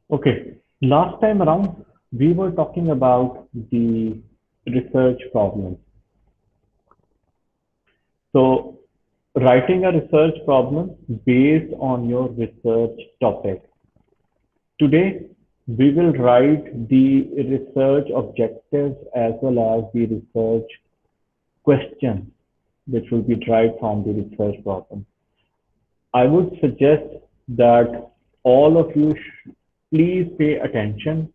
Okay, last time around, we were talking about the research problems. So, writing a research problem based on your research topic. Today, we will write the research objectives as well as the research questions, which will be derived from the research problem. I would suggest that all of you please pay attention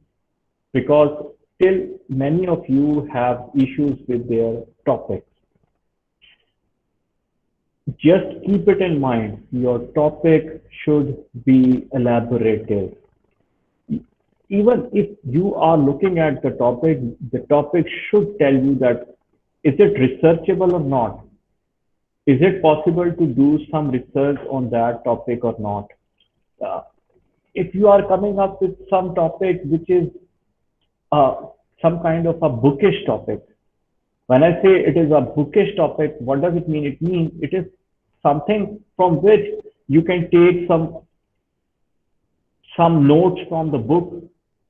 because still many of you have issues with their topics. Just keep it in mind, your topic should be elaborative. Even if you are looking at the topic should tell you that is it researchable or not? Is it possible to do some research on that topic or not? Uh, if you are coming up with some topic which is uh, some kind of a bookish topic, when I say it is a bookish topic, what does it mean? It means it is something from which you can take some notes from the book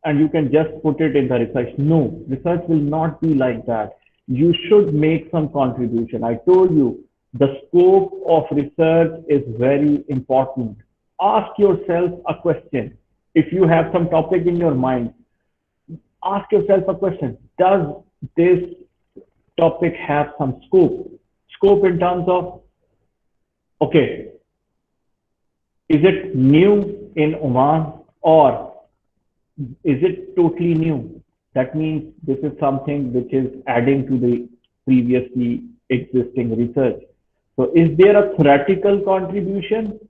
and you can just put it in the research. No, research will not be like that. You should make some contribution. I told you the scope of research is very important. Ask yourself a question. If you have some topic in your mind, ask yourself a question. Does this topic have some scope? Scope in terms of, okay, is it new in Oman or is it totally new? That means this is something which is adding to the previously existing research. So is there a theoretical contribution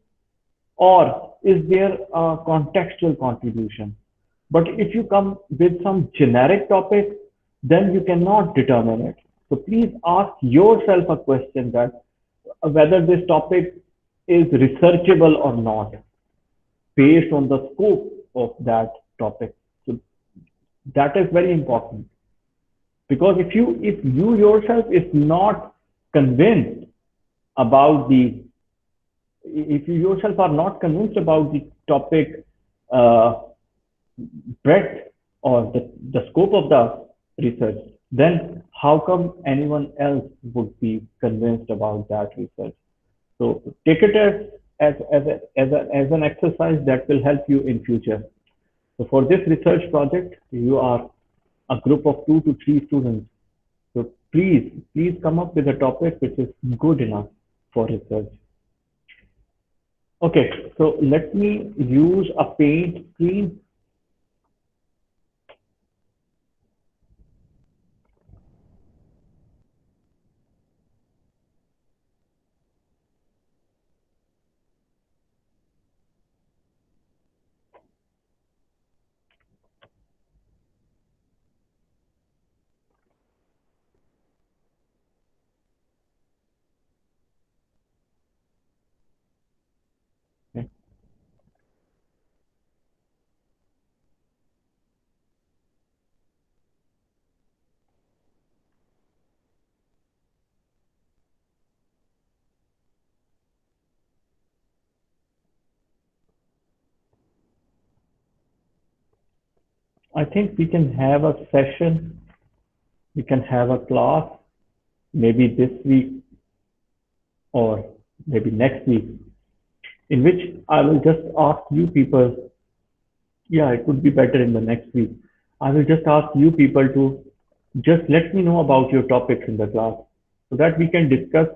or is there a contextual contribution? But if you come with some generic topic, then you cannot determine it. So please ask yourself a question that whether this topic is researchable or not based on the scope of that topic. So that is very important because if you yourself is not convinced about the if you yourself are not convinced about the topic uh, breadth or the scope of the research, then how come anyone else would be convinced about that research? So take it as an exercise that will help you in future. So for this research project, you are a group of 2 to 3 students. So please come up with a topic which is good enough for research. Okay, so let me use a paint screen. Okay. I think we can have a session, we can have a class, maybe this week or maybe next week, in which I will just ask you people, yeah, it would be better in the next week. I will just ask you people to just let me know about your topics in the class so that we can discuss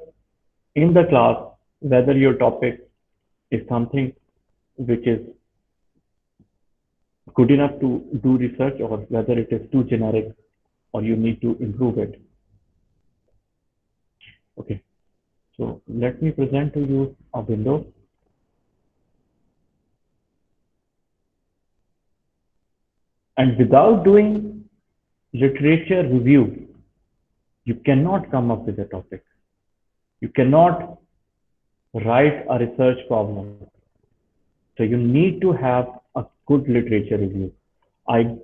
in the class whether your topic is something which is good enough to do research or whether it is too generic or you need to improve it. Okay, so let me present to you a window. And without doing literature review, you cannot come up with a topic. You cannot write a research problem. So you need to have a good literature review. I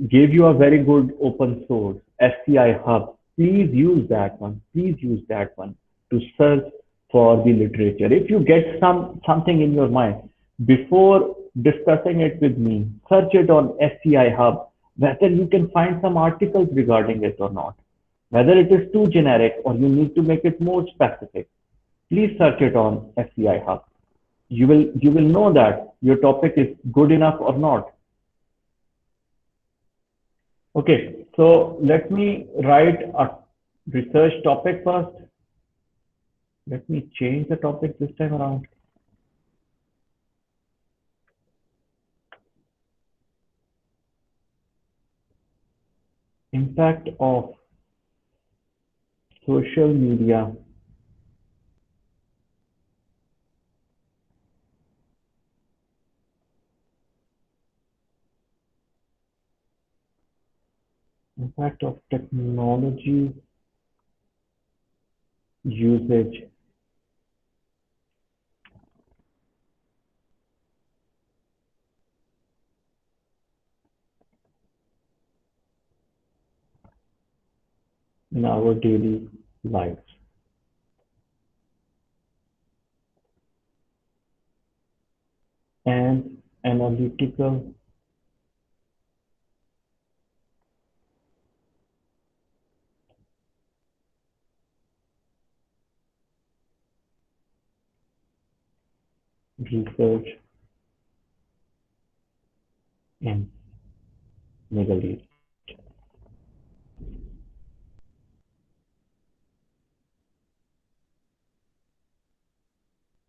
gave you a very good open source, SCI Hub. Please use that one. Please use that one to search for the literature. If you get something in your mind, before discussing it with me. Search it on SCI Hub, whether you can find some articles regarding it or not. Whether it is too generic or you need to make it more specific, please search it on SCI Hub. You will know that your topic is good enough or not. Okay, so let me write a research topic first. Let me change the topic this time around. Impact of social media impact of technology usage in our daily lives. And analytical research in Middle East.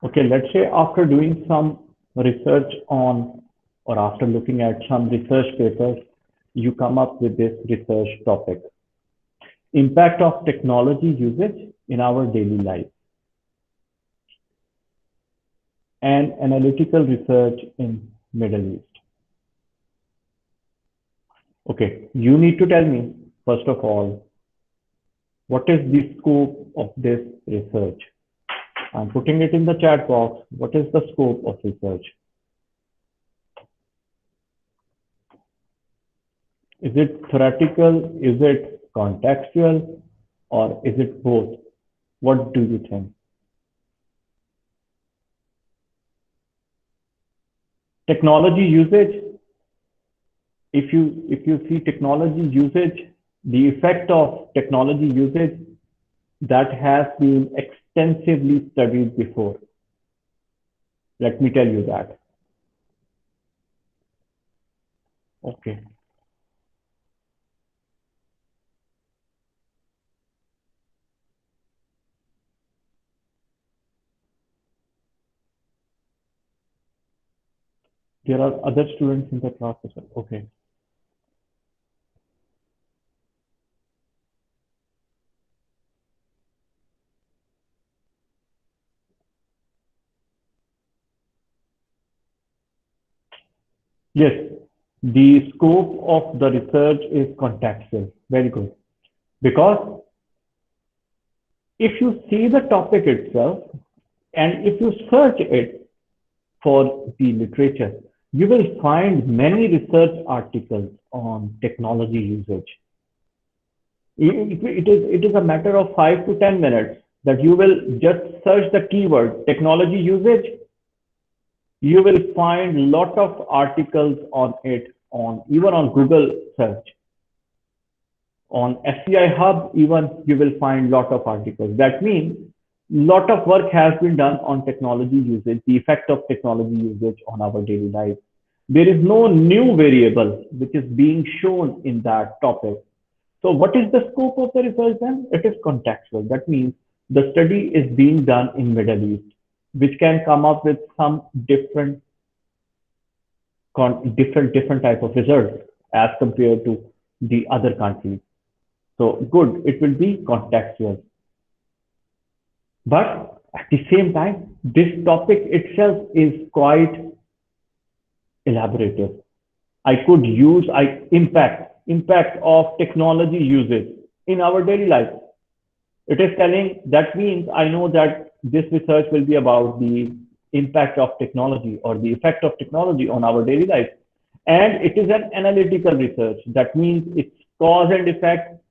Okay, let's say after doing some research on, or after looking at some research papers, you come up with this research topic. Impact of technology usage in our daily life and analytical research in Middle East. Okay, you need to tell me, first of all, what is the scope of this research? I'm putting it in the chat box. What is the scope of research? Is it theoretical? Is it contextual? Or is it both? What do you think? Technology usage. If you see technology usage, the effect of technology usage that has been extensively studied before. Let me tell you that. Okay. There are other students in the class as well. Okay. Yes, the scope of the research is contextual. Very good. Because if you see the topic itself and if you search it for the literature, you will find many research articles on technology usage. It is a matter of 5 to 10 minutes that you will just search the keyword technology usage. You will find a lot of articles on it on even on Google search. On SCI Hub, even you will find lot of articles. That means lot of work has been done on technology usage, the effect of technology usage on our daily life. There is no new variable which is being shown in that topic. So what is the scope of the research then? It is contextual. That means the study is being done in Middle East, which can come up with some different type of results as compared to the other countries. So good, it will be contextual. But at the same time, this topic itself is quite elaborative. I could use impact of technology usage in our daily life. It is telling that means I know that this research will be about the impact of technology or the effect of technology on our daily life. And it is an analytical research. That means it's cause and effect.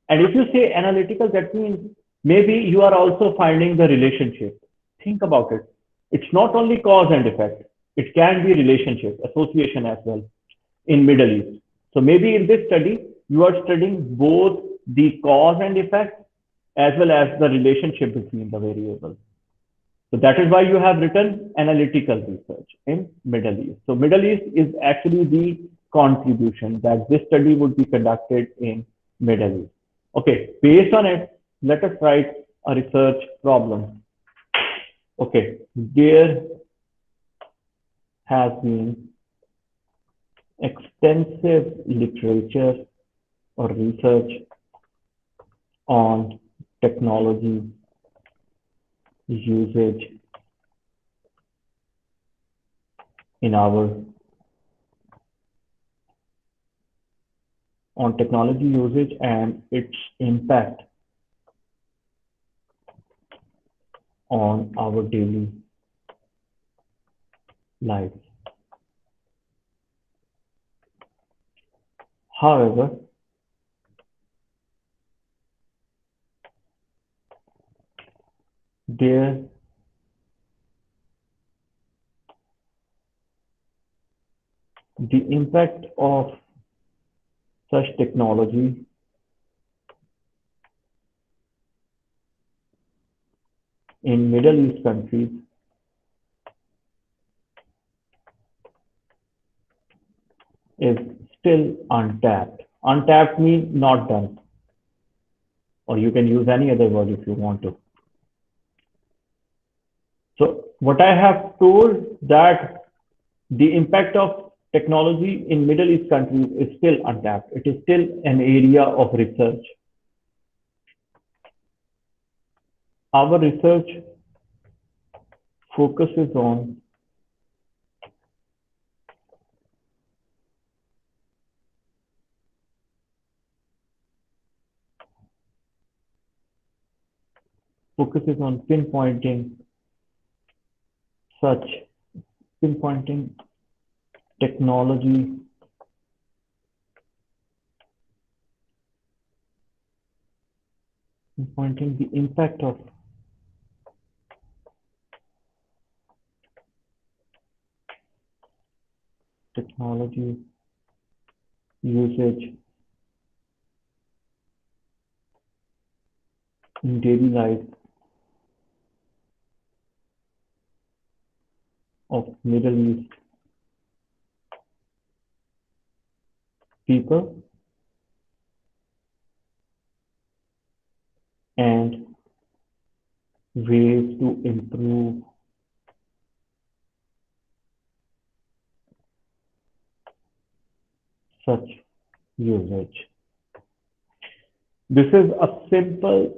And if you say analytical, that means maybe you are also finding the relationship. Think about it. It's not only cause and effect. It can be relationship, association as well in Middle East. So maybe in this study, you are studying both the cause and effect as well as the relationship between the variables. So that is why you have written analytical research in Middle East. So Middle East is actually the contribution that this study would be conducted in Middle East. Okay, based on it, let us write a research problem. Okay, there has been extensive literature or research on technology usage in our on technology usage and its impact on our daily lives. However, there the impact of such technology in Middle East countries is still untapped. Untapped means not done, or you can use any other word if you want to. So what I have told that the impact of technology in Middle East countries is still untapped. It is still an area of research. Our research focuses on pinpointing such pinpointing technology pinpointing the impact of technology usage in daily life of Middle East people and ways to improve such usage. This is a simple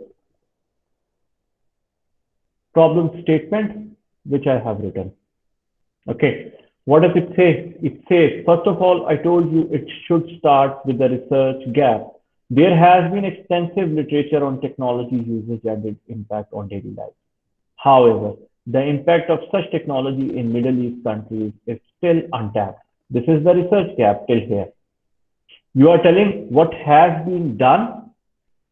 problem statement which I have written. Okay, what does it say? It says, first of all, I told you it should start with the research gap. There has been extensive literature on technology usage and its impact on daily life. However, the impact of such technology in Middle East countries is still untapped. This is the research gap till here. You are telling what has been done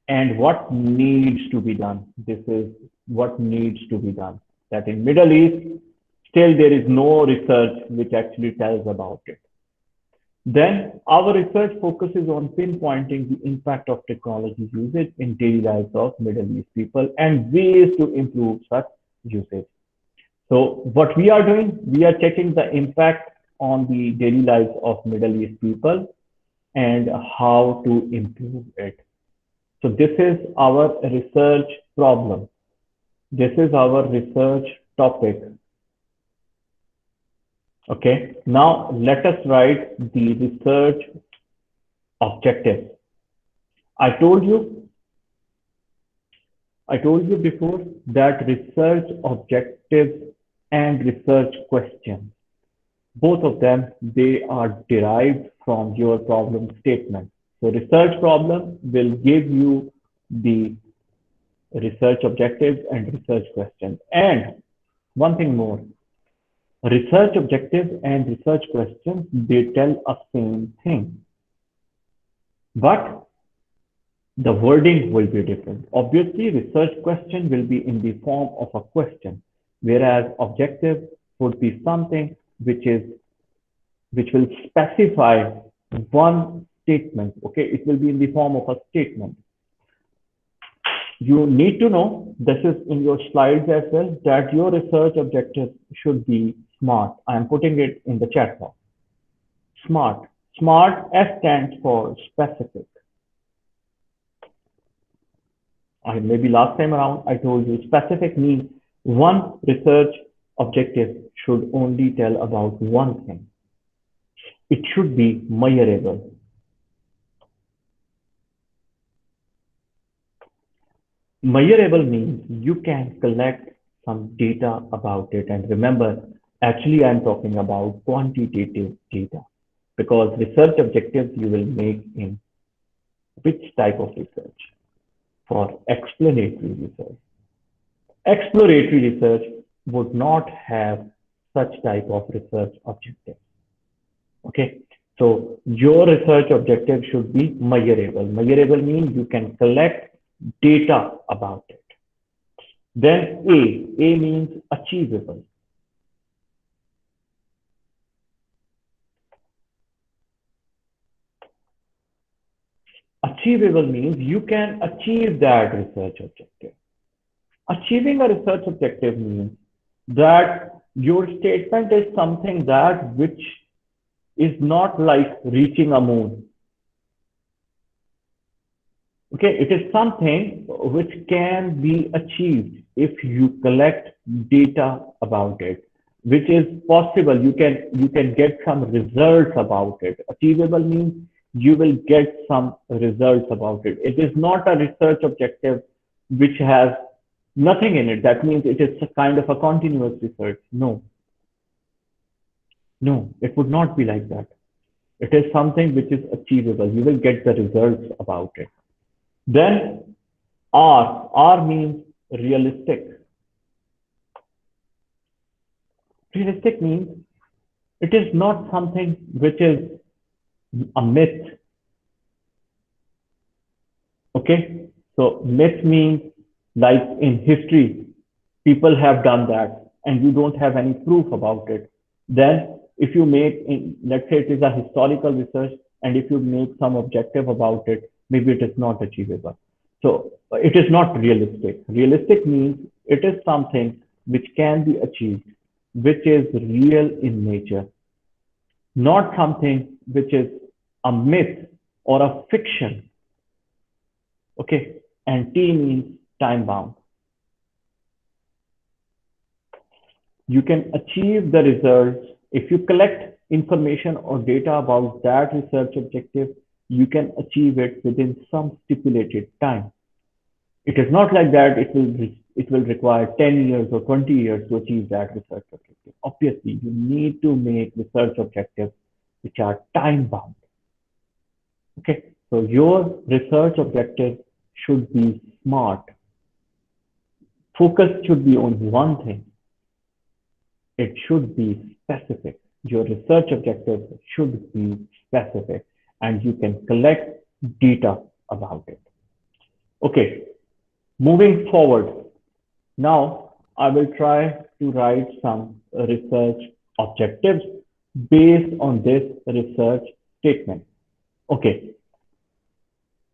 and what needs to be done. This is what needs to be done. That in Middle East, still there is no research which actually tells about it. Then our research focuses on pinpointing the impact of technology usage in daily lives of Middle East people and ways to improve such usage. So what we are doing, we are checking the impact on the daily lives of Middle East people and how to improve it. So this is our research problem. This is our research topic. Okay, now let us write the research objective. I told you before that research objectives and research questions, both of them, they are derived from your problem statement. So research problem will give you the research objectives and research questions. And one thing more, research objectives and research questions, they tell a same thing, but the wording will be different. Obviously, research question will be in the form of a question, whereas objective would be something which is which will specify one statement. Okay, it will be in the form of a statement. You need to know, this is in your slides as well, that your research objective should be SMART. I am putting it in the chat box. SMART. SMART, S stands for specific. Maybe last time around I told you specific means one research objective should only tell about one thing. It should be measurable. Measurable means you can collect some data about it. And remember, actually, I'm talking about quantitative data because research objectives you will make in which type of research? For explanatory research. Exploratory research would not have such type of research objective. Okay, so your research objective should be measurable. Measurable means you can collect data about it. Then A means achievable. Achievable means you can achieve that research objective. Achieving a research objective means that your statement is something that which is not like reaching a moon. Okay, it is something which can be achieved if you collect data about it, which is possible. You can get some results about it. Achievable means you will get some results about it. It is not a research objective which has nothing in it. That means it is a kind of a continuous research. No, it would not be like that. It is something which is achievable. You will get the results about it. Then R means realistic. Realistic means it is not something which is a myth. Okay, so myth means like in history, people have done that and you don't have any proof about it. Then if you make, let's say it is a historical research, and if you make some objective about it, maybe it is not achievable. So it is not realistic. Realistic means it is something which can be achieved, which is real in nature, not something which is a myth or a fiction. Okay, and T means time bound. You can achieve the results if you collect information or data about that research objective. You can achieve it within some stipulated time. It is not like that it will require 10 years or 20 years to achieve that research objective. Obviously, you need to make research objectives which are time bound. Okay, so your research objective should be SMART. Focus should be on one thing. It should be specific. Your research objective should be specific and you can collect data about it. Okay, moving forward. Now I will try to write some research objectives based on this research statement. Okay,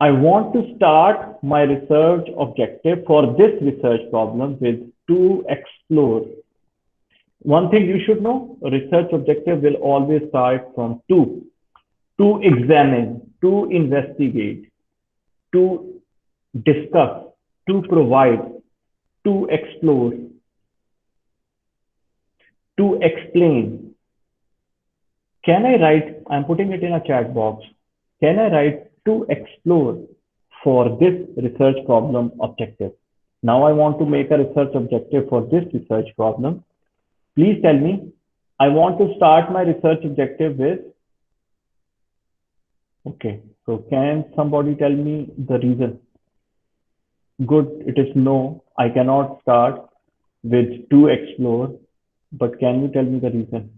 I want to start my research objective for this research problem with to explore. One thing you should know, a research objective will always start from to examine, to investigate, to discuss, to provide, to explore, to explain. Can I write, I'm putting it in a chat box, can I write to explore for this research problem objective? Now I want to make a research objective for this research problem. Please tell me, I want to start my research objective with, okay, so can somebody tell me the reason? Good, it is no, I cannot start with to explore, but can you tell me the reason?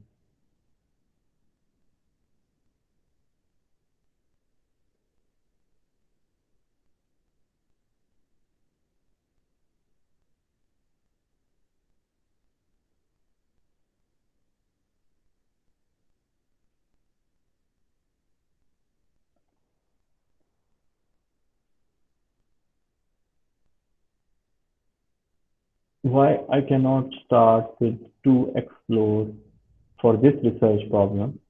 Why I cannot start with to explore for this research problem?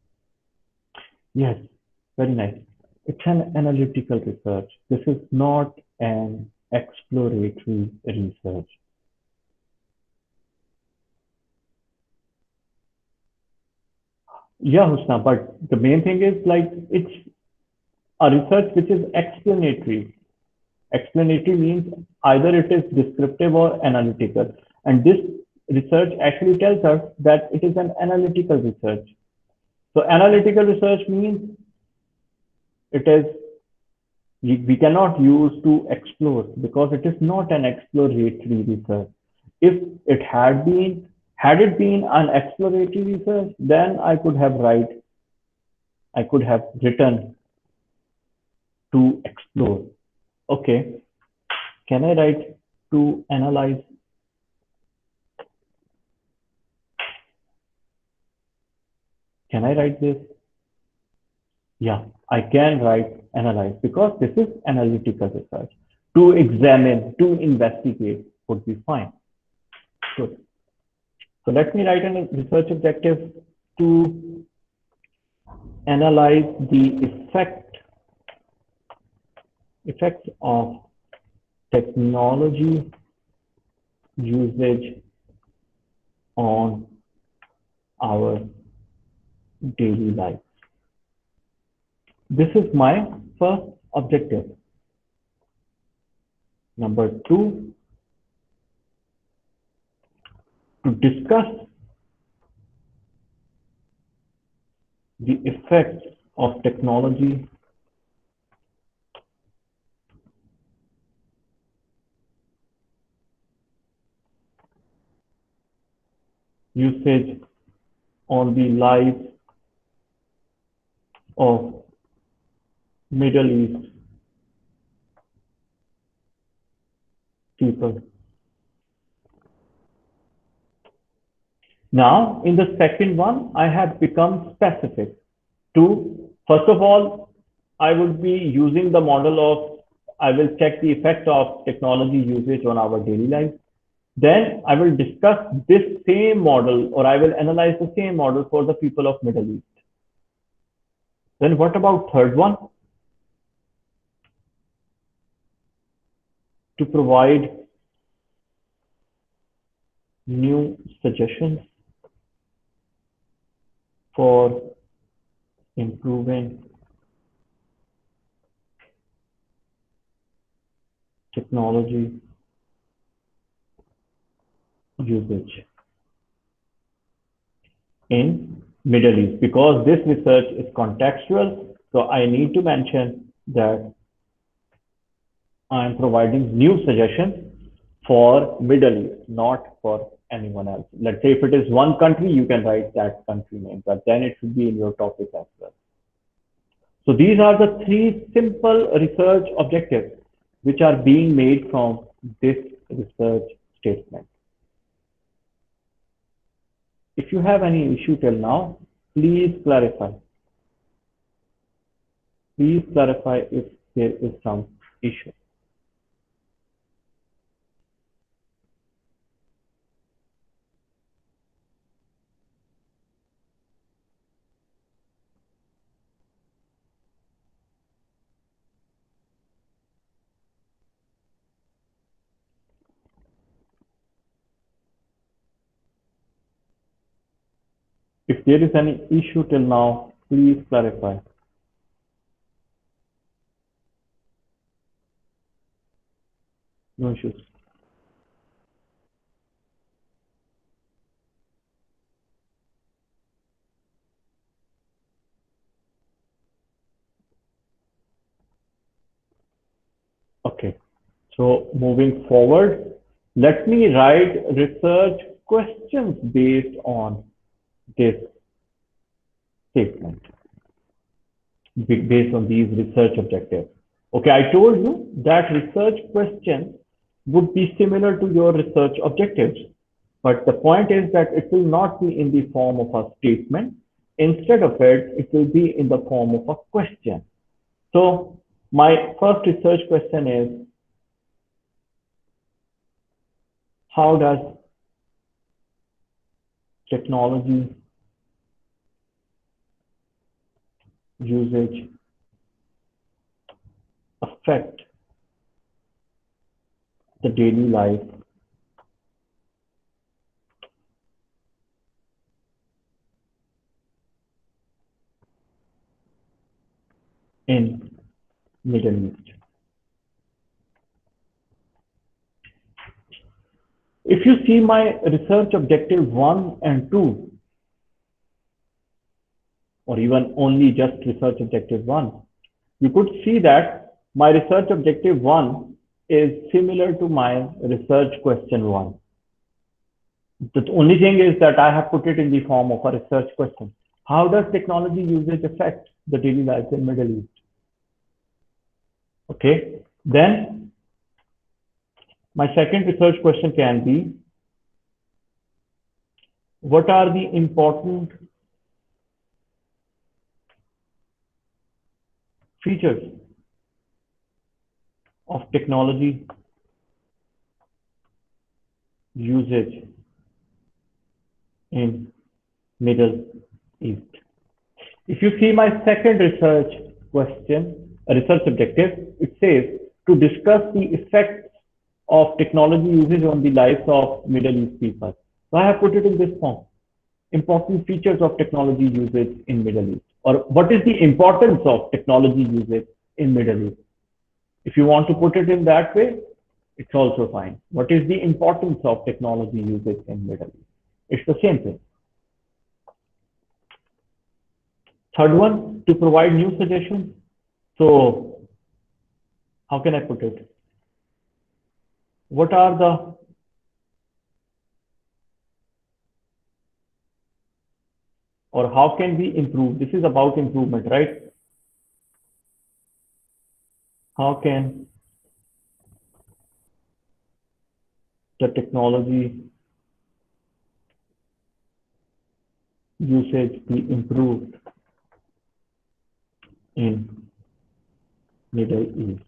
Yes, very nice. It's an analytical research. This is not an exploratory research. Yeah, Husna, but the main thing is like it's a research which is explanatory. Explanatory means either it is descriptive or analytical. And this research actually tells us that it is an analytical research. So analytical research means it is we cannot use to explore because it is not an exploratory research. If it had it been an exploratory research, then I could have written to explore. Okay, can I write to analyze? Can I write this? Yeah, I can write analyze because this is analytical research. To examine, to investigate would be fine. Good. So let me write a research objective to analyze the effects of technology usage on our daily life. This is my first objective. Number two, to discuss the effects of technology usage on the lives of Middle East people. Now, in the second one, I have become specific to, first of all, I would be using the model of, I will check the effect of technology usage on our daily life. Then I will discuss this same model or I will analyze the same model for the people of Middle East. Then what about third one? To provide new suggestions for improving technology usage in Middle East because this research is contextual. So I need to mention that I am providing new suggestions for Middle East, not for anyone else. Let's say if it is one country, you can write that country name, but then it should be in your topic as well. So these are the three simple research objectives which are being made from this research statement. If you have any issue till now, please clarify. Please clarify if there is some issue. If there is any issue till now, please clarify. No issues. Okay. So moving forward, let me write research questions based on this statement, based on these research objectives. Okay, I told you that research questions would be similar to your research objectives, but the point is that it will not be in the form of a statement. Instead of it, it will be in the form of a question. So my first research question is, How does technology usage affect the daily life in Middle East? If you see my research objective 1 and 2, or even only just research objective 1, you could see that my research objective 1 is similar to my research question 1. The only thing is that I have put it in the form of a research question. How does technology usage affect the daily life in Middle East? Okay, then my second research question can be, what are the important features of technology usage in Middle East? If you see my second research question, a research objective, it says to discuss the effects of technology usage on the lives of Middle East people. So I have put it in this form. Important features of technology usage in Middle East, or what is the importance of technology usage in Middle East? If you want to put it in that way, it's also fine. What is the importance of technology usage in Middle East? It's the same thing. Third one, to provide new suggestions. So how can I put it? What are the or how can we improve? This is about improvement, right? How can the technology usage be improved in Middle East?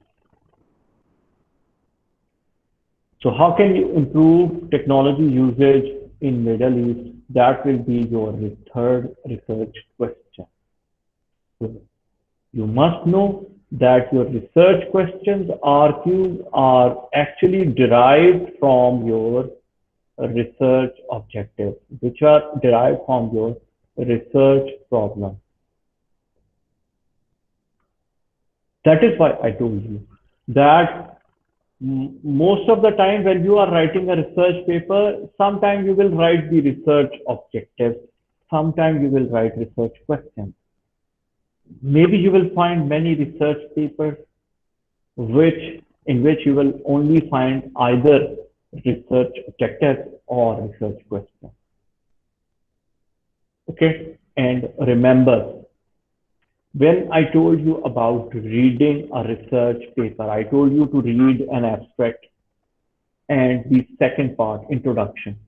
So how can you improve technology usage in Middle East? That will be your third research question. So you must know that your research questions, RQs, are actually derived from your research objectives, which are derived from your research problem. That is why I told you that most of the time when you are writing a research paper, sometimes you will write the research objectives, sometimes you will write research questions. Maybe you will find many research papers in which you will only find either research objectives or research questions. Okay, and remember, when I told you about reading a research paper, I told you to read an abstract and the second part, introduction.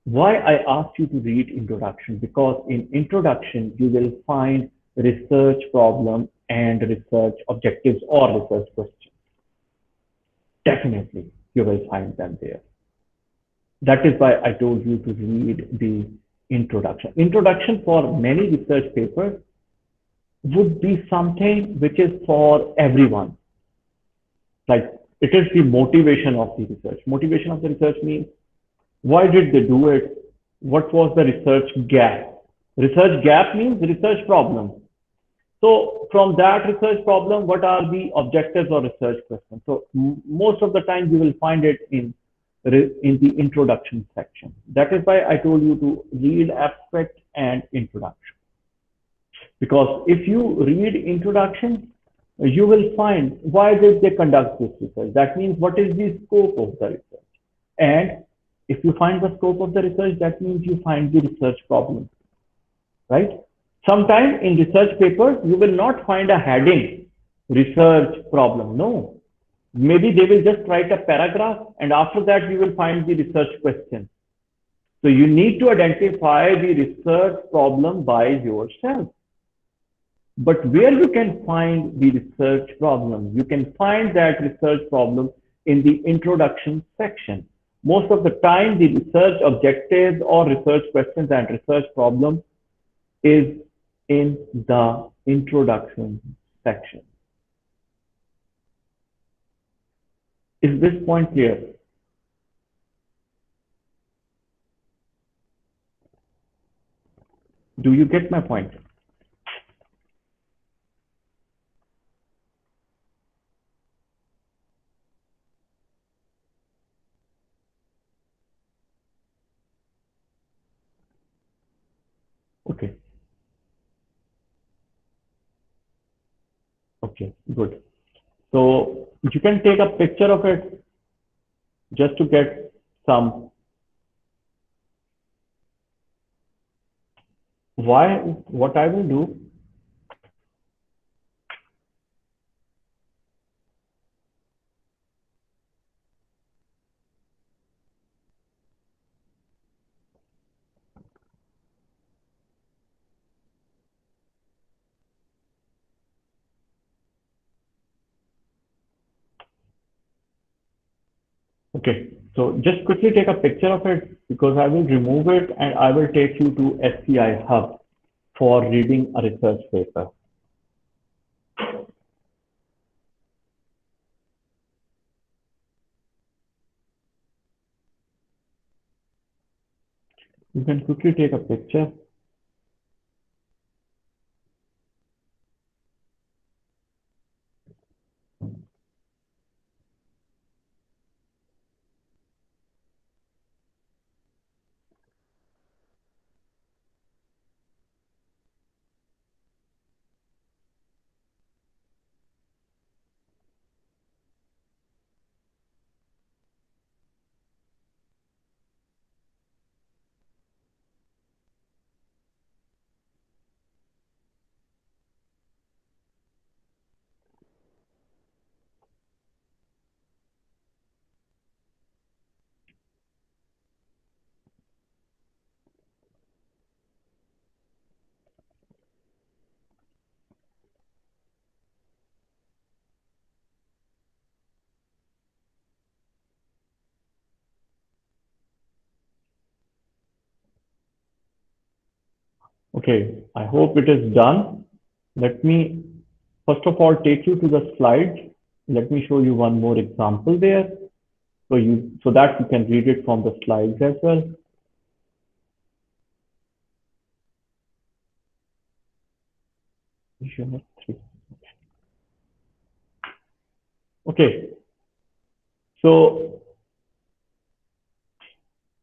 Why I asked you to read introduction? Because in introduction, you will find research problem and research objectives or research questions. Definitely, you will find them there. That is why I told you to read the introduction. Introduction for many research papers would be something which is for everyone. Like it is the motivation of the research. Motivation of the research means why did they do it? What was the research gap? Research gap means research problem. So from that research problem, what are the objectives or research questions? So most of the time you will find it in the introduction section. That is why I told you to read abstract and introduction. Because if you read introduction, you will find why did they conduct this research. That means what is the scope of the research. And if you find the scope of the research, that means you find the research problem, right? Sometimes in research papers, you will not find a heading, research problem. No, maybe they will just write a paragraph and after that you will find the research question. So you need to identify the research problem by yourself. But where you can find the research problem? You can find that research problem in the introduction section. Most of the time, the research objectives or research questions and research problem is in the introduction section. Is this point clear? Do you get my point? Okay. Okay, good. So you can take a picture of it just to get some. What I will do, okay, so just quickly take a picture of it because I will remove it and I will take you to SCI Hub for reading a research paper. You can quickly take a picture. Okay, I hope it is done. Let me first of all take you to the slides. Let me show you one more example there so that you can read it from the slides as well. Okay, so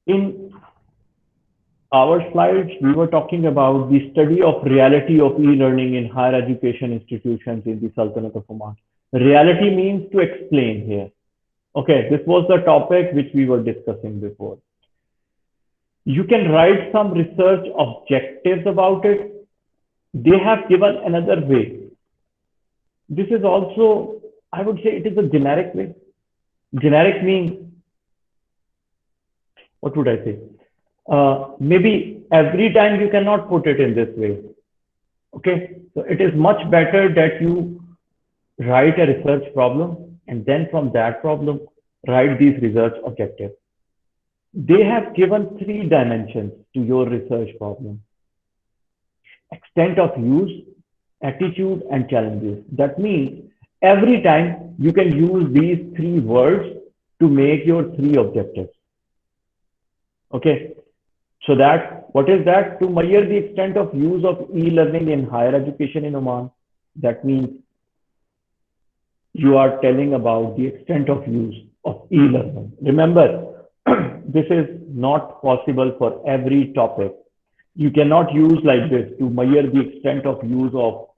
in our slides, we were talking about the study of reality of e-learning in higher education institutions in the Sultanate of Oman. Reality means to explain here. Okay, this was the topic which we were discussing before. You can write some research objectives about it. They have given another way. This is also, I would say it is a generic way. Generic means, what would I say? Maybe every time you cannot put it in this way. Okay, so it is much better that you write a research problem and then from that problem, write these research objectives. They have given 3 dimensions to your research problem: extent of use, attitude, and challenges. That means every time you can use these 3 words to make your 3 objectives. Okay, so that, what is that? To measure the extent of use of e-learning in higher education in Oman. That means you are telling about the extent of use of e-learning. Remember, this is not possible for every topic. You cannot use like this to measure the extent of use of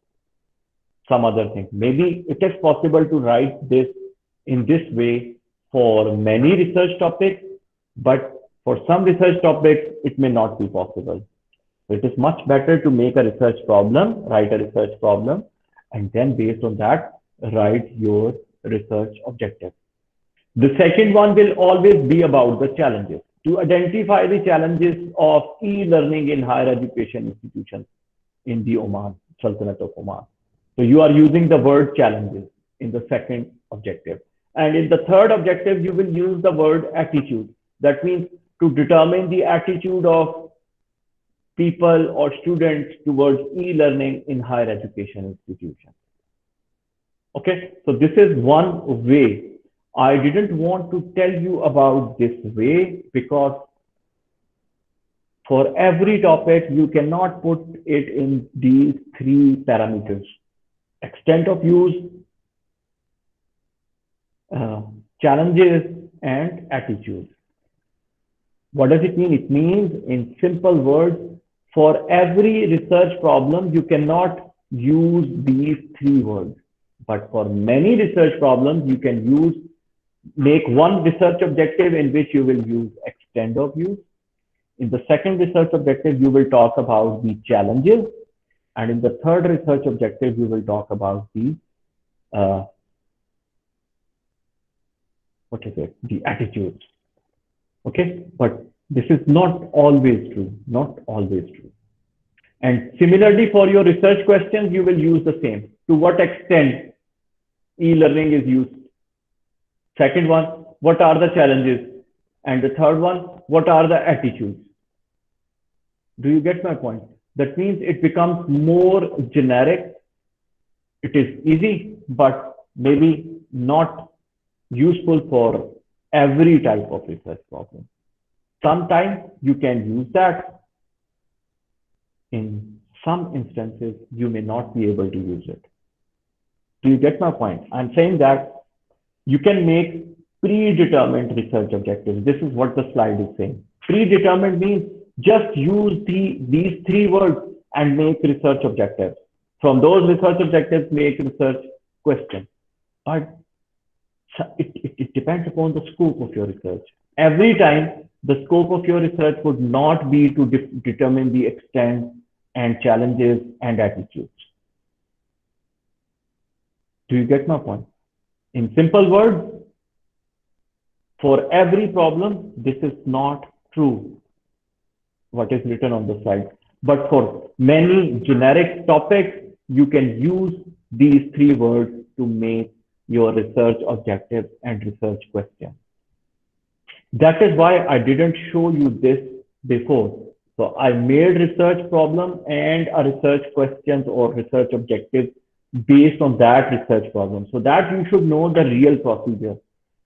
some other thing. Maybe it is possible to write this in this way for many research topics, but for some research topics, it may not be possible. So it is much better to make a research problem, write a research problem, and then based on that, write your research objective. The second one will always be about the challenges. To identify the challenges of e-learning in higher education institutions in the Oman, Sultanate of Oman. So you are using the word challenges in the second objective. And in the third objective, you will use the word attitude. That means to determine the attitude of people or students towards e-learning in higher education institutions. Okay, so this is one way. I didn't want to tell you about this way because for every topic, you cannot put it in these three parameters: extent of use, challenges, and attitude. What does it mean? It means, in simple words, for every research problem, you cannot use these three words. But for many research problems, you can make one research objective in which you will use extent of use. In the second research objective, you will talk about the challenges. And in the third research objective, you will talk about the the attitudes. Okay, but this is not always true, not always true. And similarly, for your research questions, you will use the same. To what extent e-learning is used? Second one, what are the challenges? And the third one, what are the attitudes? Do you get my point? That means it becomes more generic. It is easy, but maybe not useful for every type of research problem. Sometimes you can use that. In some instances, you may not be able to use it. Do you get my point? I'm saying that you can make predetermined research objectives. This is what the slide is saying. Predetermined means just use these three words and make research objectives. From those research objectives, make research questions. But it depends upon the scope of your research. Every time, the scope of your research would not be to determine the extent and challenges and attitudes. Do you get my point? In simple words, for every problem, this is not true, what is written on the slide. But for many generic topics, you can use these three words to make your research objectives and research questions. That is why I didn't show you this before. So I made research problem and a research questions or research objectives based on that research problem, so that you should know the real procedure.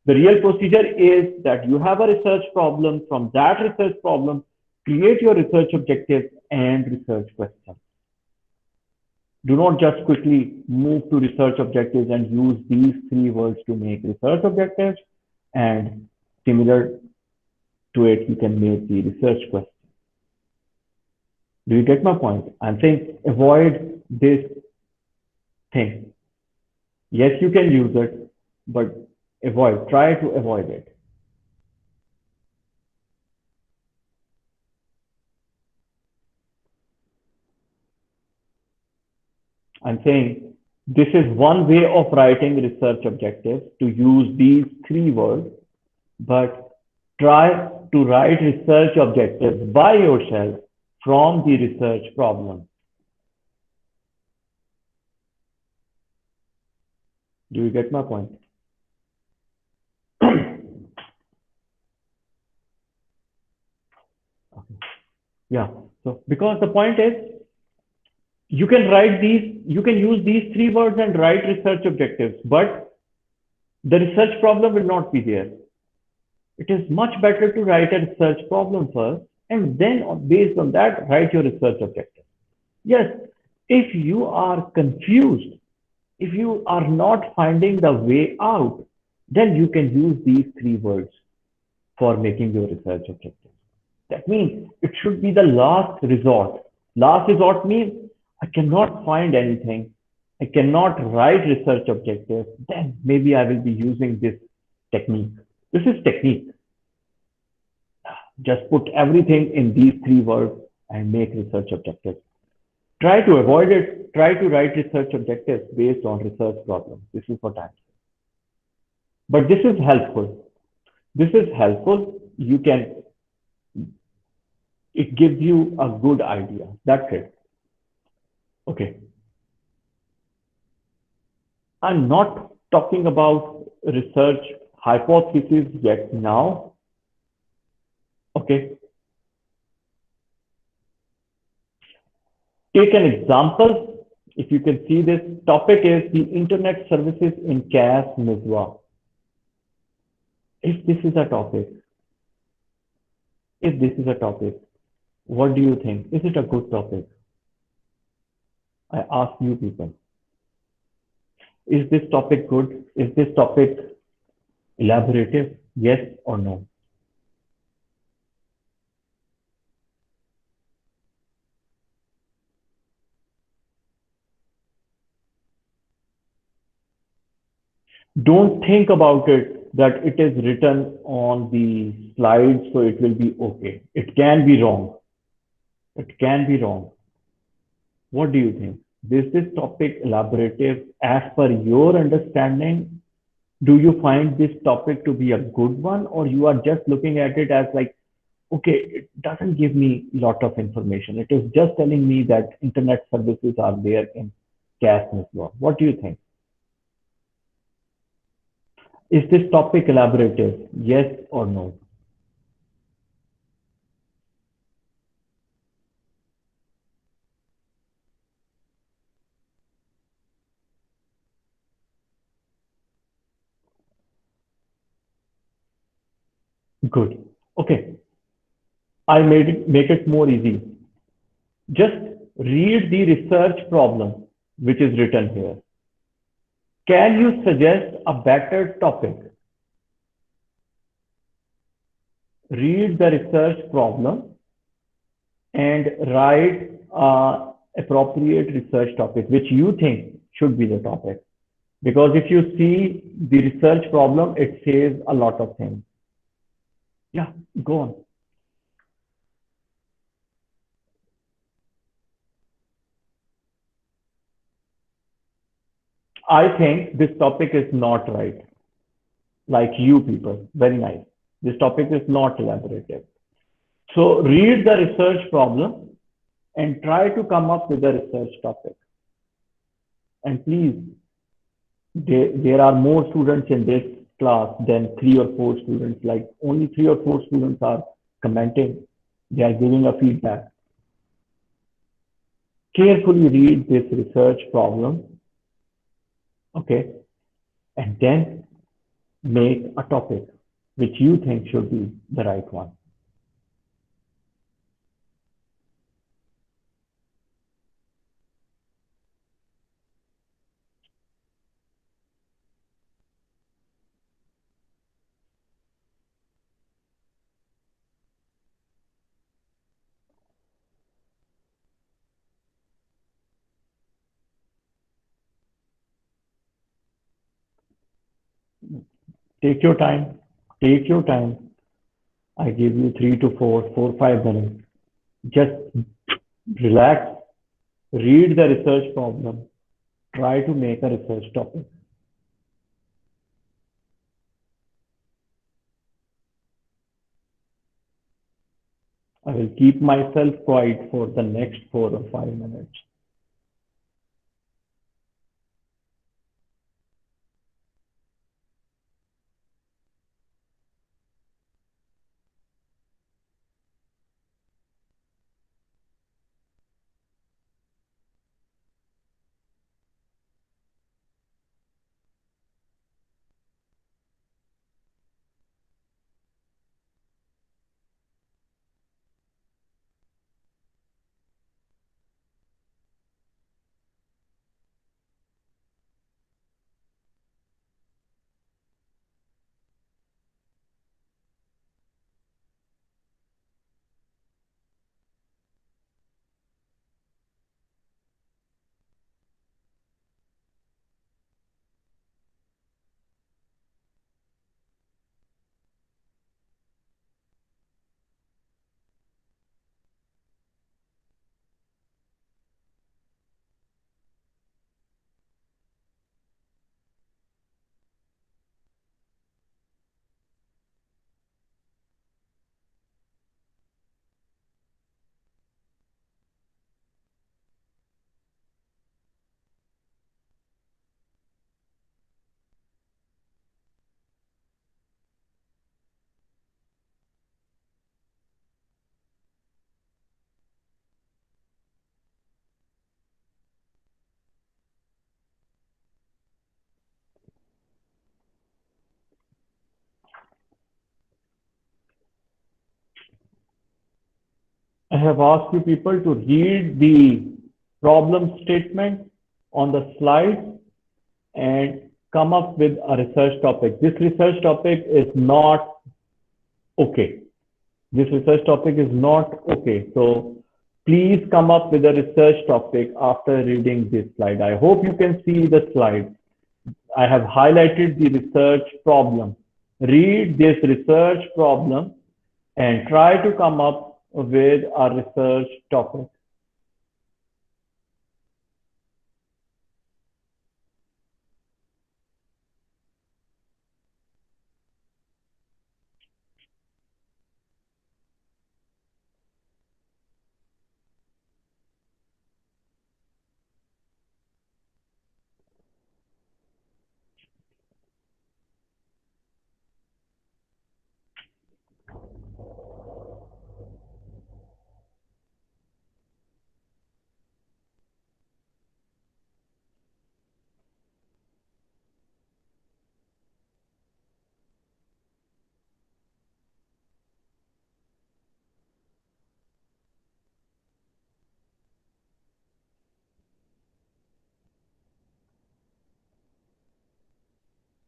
The real procedure is that you have a research problem. From that research problem, create your research objectives and research questions. Do not just quickly move to research objectives and use these three words to make research objectives, and similar to it, you can make the research question. Do you get my point? I'm saying avoid this thing. Yes, you can use it, but try to avoid it. I'm saying this is one way of writing research objectives, to use these three words, but try to write research objectives by yourself from the research problem. Do you get my point? Okay. Yeah. So because the point is, you can use these three words and write research objectives, but the research problem will not be there. It is much better to write a research problem first, and then based on that, write your research objective. Yes, if you are confused, if you are not finding the way out, then you can use these three words for making your research objective. That means it should be the last resort. Last resort means I cannot find anything. I cannot write research objectives. Then maybe I will be using this technique. This is technique. Just put everything in these three words and make research objectives. Try to avoid it. Try to write research objectives based on research problems. This is what I'm saying. But this is helpful. This is helpful. It gives you a good idea. That's it. Okay. I'm not talking about research hypotheses yet now. Okay, take an example. If you can see this topic is the internet services in CAS Mizwa. If this is a topic, if this is a topic, what do you think? Is it a good topic? I ask you people. Is this topic good? Is this topic elaborative? Yes or no? Don't think about it that it is written on the slide, so it will be okay. It can be wrong. It can be wrong. What do you think? Is this topic elaborative as per your understanding? Do you find this topic to be a good one, or you are just looking at it as like, okay, it doesn't give me lot of information. It is just telling me that internet services are there in CAS network. What do you think? Is this topic elaborative? Yes or no? Good. Okay. I made it make it more easy. Just read the research problem which is written here. Can you suggest a better topic? Read the research problem and write appropriate research topic which you think should be the topic. Because if you see the research problem, it says a lot of things. Yeah, go on. I think this topic is not right. Like you people, very nice. This topic is not elaborative. So read the research problem and try to come up with a research topic. And please, there are more students in this class than three or four students. Like only three or four students are commenting. They are giving a feedback. Carefully read this research problem, okay, and then make a topic which you think should be the right one. Take your time. Take your time. I give you 3 to 4, 4, 5 minutes. Just relax, read the research problem, try to make a research topic. I will keep myself quiet for the next 4 or 5 minutes. I have asked you people to read the problem statement on the slide and come up with a research topic. This research topic is not okay. This research topic is not okay. So please come up with a research topic after reading this slide. I hope you can see the slide. I have highlighted the research problem. Read this research problem and try to come up with a research topic.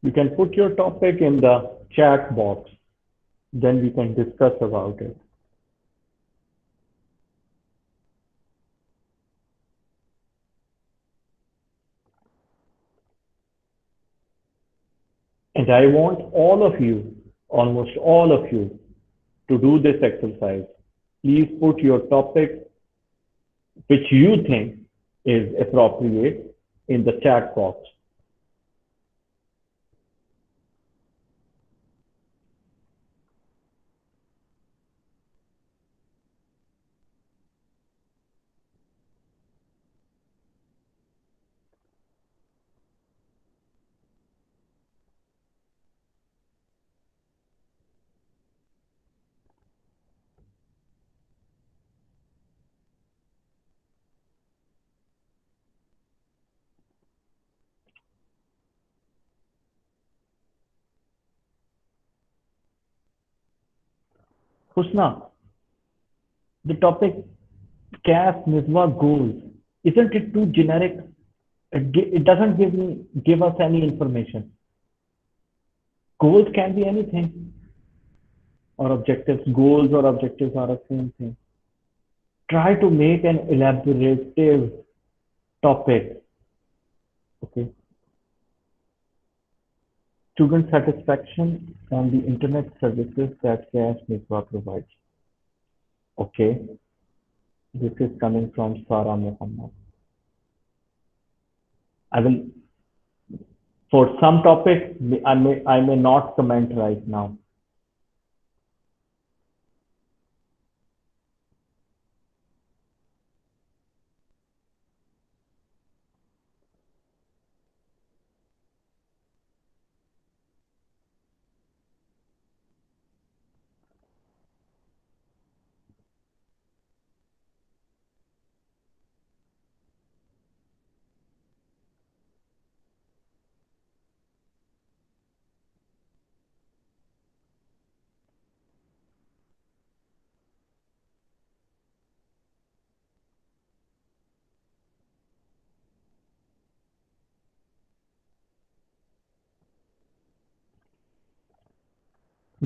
You can put your topic in the chat box, then we can discuss about it. And I want all of you, almost all of you, to do this exercise. Please put your topic which you think is appropriate in the chat box. Husna, the topic CAS NISWA goals, isn't it too generic? It doesn't give us any information. Goals can be anything, or objectives. Goals or objectives are the same thing. Try to make an elaborative topic. Okay. Student satisfaction on the internet services that CAS NISWA provides. Okay. This is coming from Sarah Muhammad. I will, for some topics, I may not comment right now.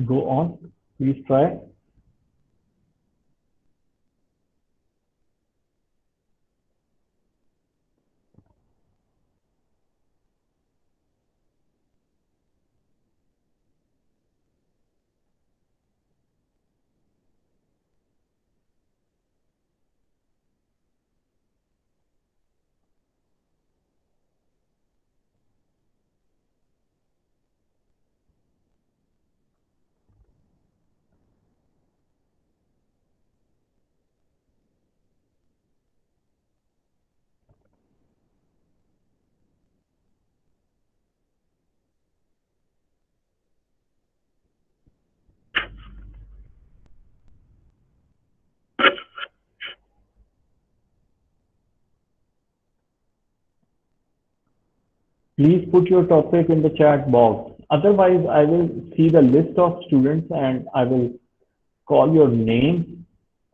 Go on, please try. Please put your topic in the chat box. Otherwise, I will see the list of students and I will call your name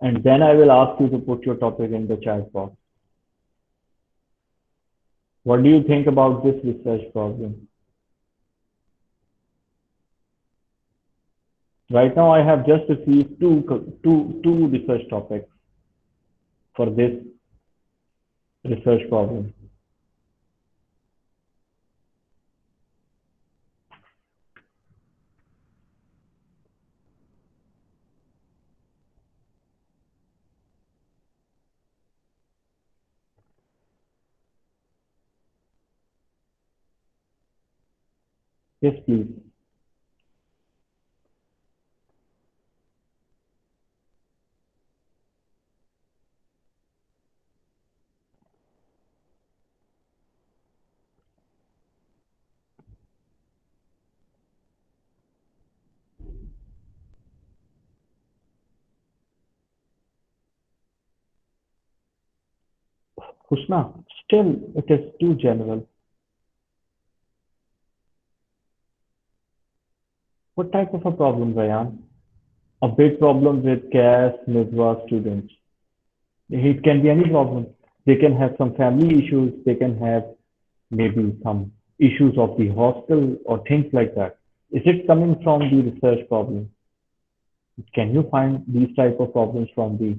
and then I will ask you to put your topic in the chat box. What do you think about this research problem? Right now, I have just received two research topics for this research problem. Yes, please. Husna, still it is too general. What type of a problem, Rayan? A big problem with CAS, NISWA students. It can be any problem. They can have some family issues. They can have maybe some issues of the hostel or things like that. Is it coming from the research problem? Can you find these type of problems from the,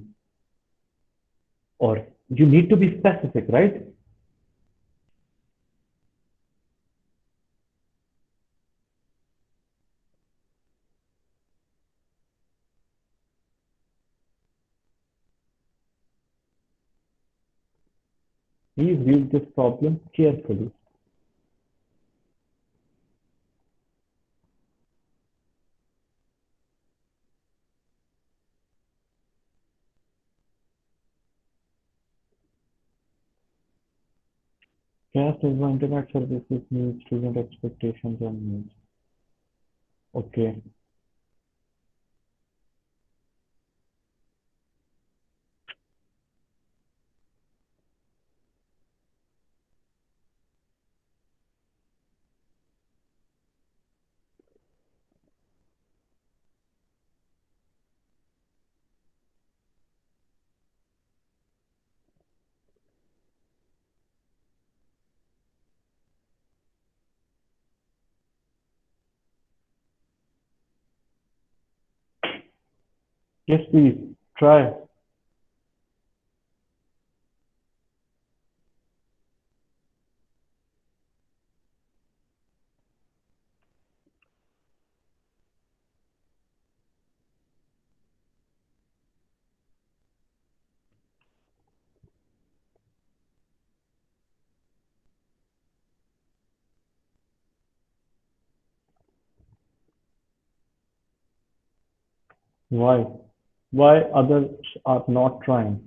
or you need to be specific, right? Please read this problem carefully. CAS is the internet services needs, student expectations and needs. Okay. Yes, please try. Why? Why others are not trying?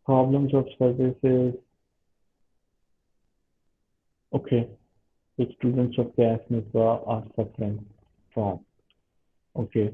Problems of services. Okay, the students of CAS NISWA are suffering from. Okay,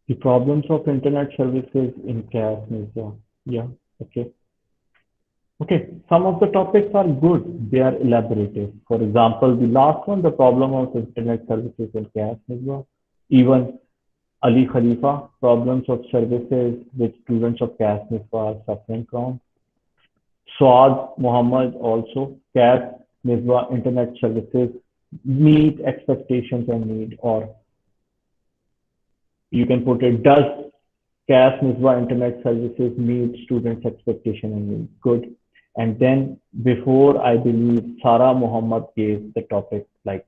the problems of internet services in CAS NISWA. Yeah, okay. Okay, some of the topics are good. They are elaborative. For example, the last one, the problem of internet services in CAS NISWA. Even Ali Khalifa, problems of services which students of CAS NISWA are suffering from. Saad Muhammad also, CAS NISWA internet services meet expectations and need, or you can put it does CAS NISWA internet services meet students' expectation and needs. Good. And then before, I believe Sarah Muhammad gave the topic like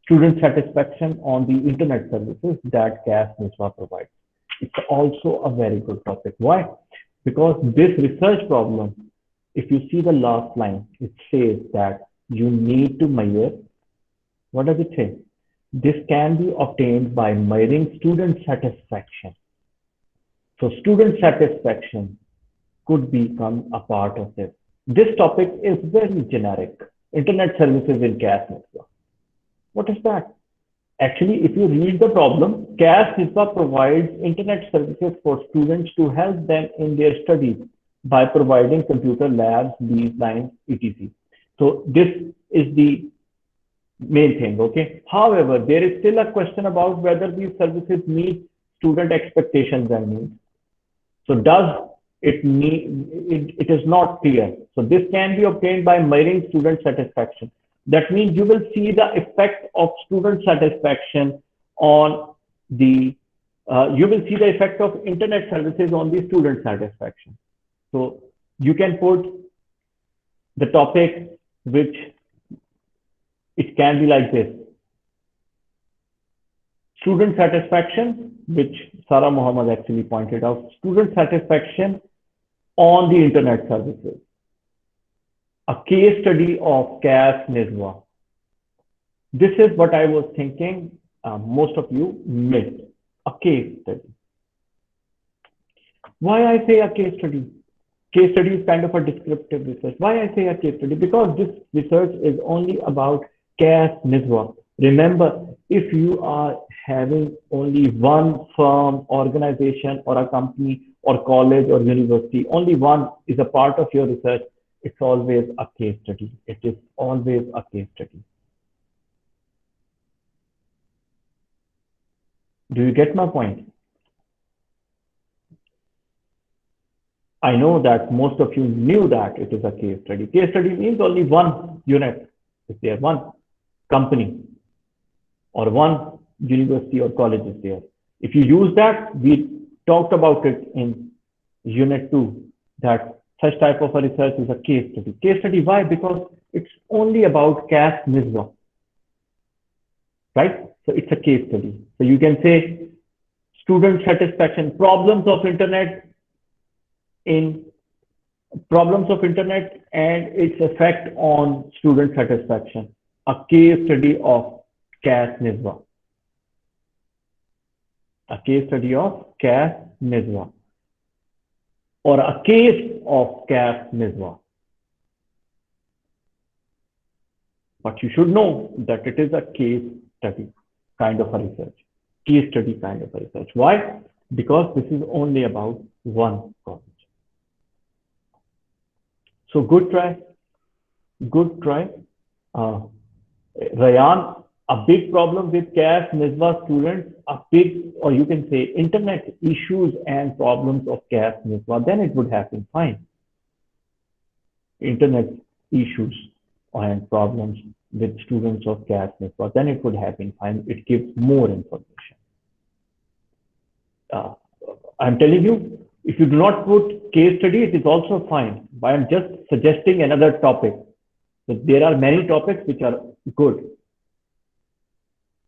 student satisfaction on the internet services that CAS NISWA provides. It's also a very good topic. Why? Because this research problem, if you see the last line, it says that you need to measure. What does it say? This can be obtained by measuring student satisfaction. So student satisfaction could become a part of this. This topic is very generic. Internet services in CAS NISWA. What is that? Actually, if you read the problem, CAS NISWA provides internet services for students to help them in their studies by providing computer labs, these lines, etc. So this is the main thing, okay? However, there is still a question about whether these services meet student expectations and needs. So does it need, it is not clear. So this can be obtained by measuring student satisfaction. That means you will see the effect of student satisfaction on the, you will see the effect of internet services on the student satisfaction. So you can put the topic which it can be like this. Student satisfaction, which Sarah Muhammad actually pointed out, student satisfaction on the internet services. A case study of CAS NISWA. This is what I was thinking most of you missed. A case study. Why I say a case study? Case study is kind of a descriptive research. Why I say a case study? Because this research is only about CAS NISWA. Remember, if you are having only one firm, organization, or a company, or college, or university, only one is a part of your research, it's always a case study. It is always a case study. Do you get my point? I know that most of you knew that it is a case study. Case study means only one unit. If there one company or one university or college is there. If you use that, we talked about it in unit 2, that such type of a research is a case study. Case study, why? Because it's only about CAS NISWA, right? So it's a case study. So you can say student satisfaction, problems of internet and its effect on student satisfaction. A case study of CAS NISWA. A case study of CAS NISWA. Or a case of CAS NISWA. But you should know that it is a case study kind of a research. Case study kind of a research. Why? Because this is only about one college. So good try. Good try. Rayan, a big problem with CAS NISWA students, a big, or you can say internet issues and problems of CAS NISWA, then it would have been fine. Internet issues and problems with students of CAS NISWA, then it would have been fine. It gives more information. I'm telling you, if you do not put case study, it is also fine. But I'm just suggesting another topic. So there are many topics which are good.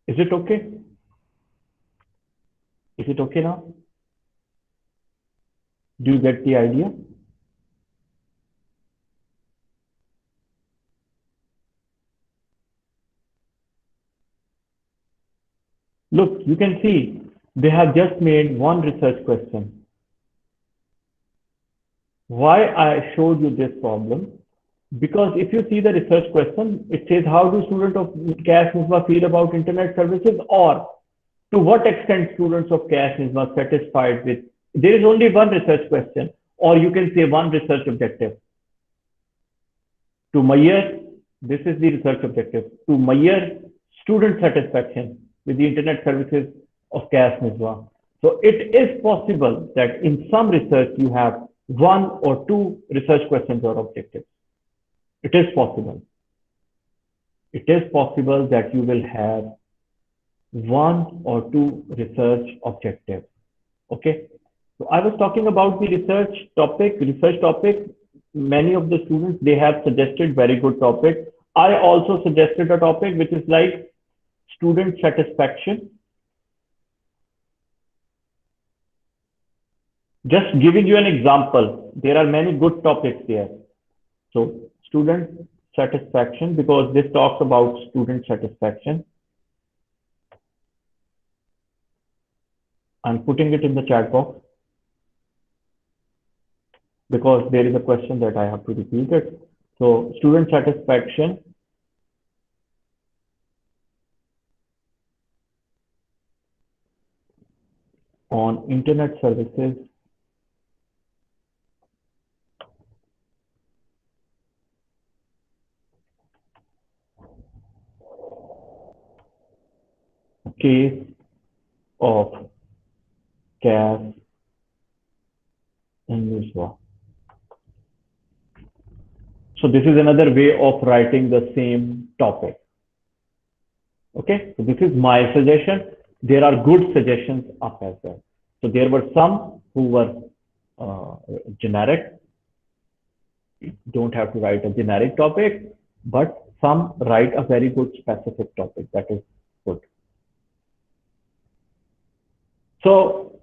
Is it okay? Is it okay now? Do you get the idea? Look, you can see they have just made one research question. Why I showed you this problem? Because if you see the research question, it says, how do students of CAS NISWA feel about internet services, or to what extent students of CAS NISWA satisfied with, there is only one research question, or you can say one research objective. To measure, this is the research objective, to measure student satisfaction with the internet services of CAS NISWA. So it is possible that in some research you have one or two research questions or objectives. It is possible. It is possible that you will have one or two research objectives. Okay. So I was talking about the research topic. Many of the students, they have suggested very good topic. I also suggested a topic which is like student satisfaction. Just giving you an example, there are many good topics there. So student satisfaction, because this talks about student satisfaction. I'm putting it in the chat box because there is a question that I have to repeat it. So student satisfaction on internet services case of gas in Newswa. So this is another way of writing the same topic. Okay, so this is my suggestion. There are good suggestions up as well. So there were some who were generic. You don't have to write a generic topic, but some write a very good specific topic. That is good. So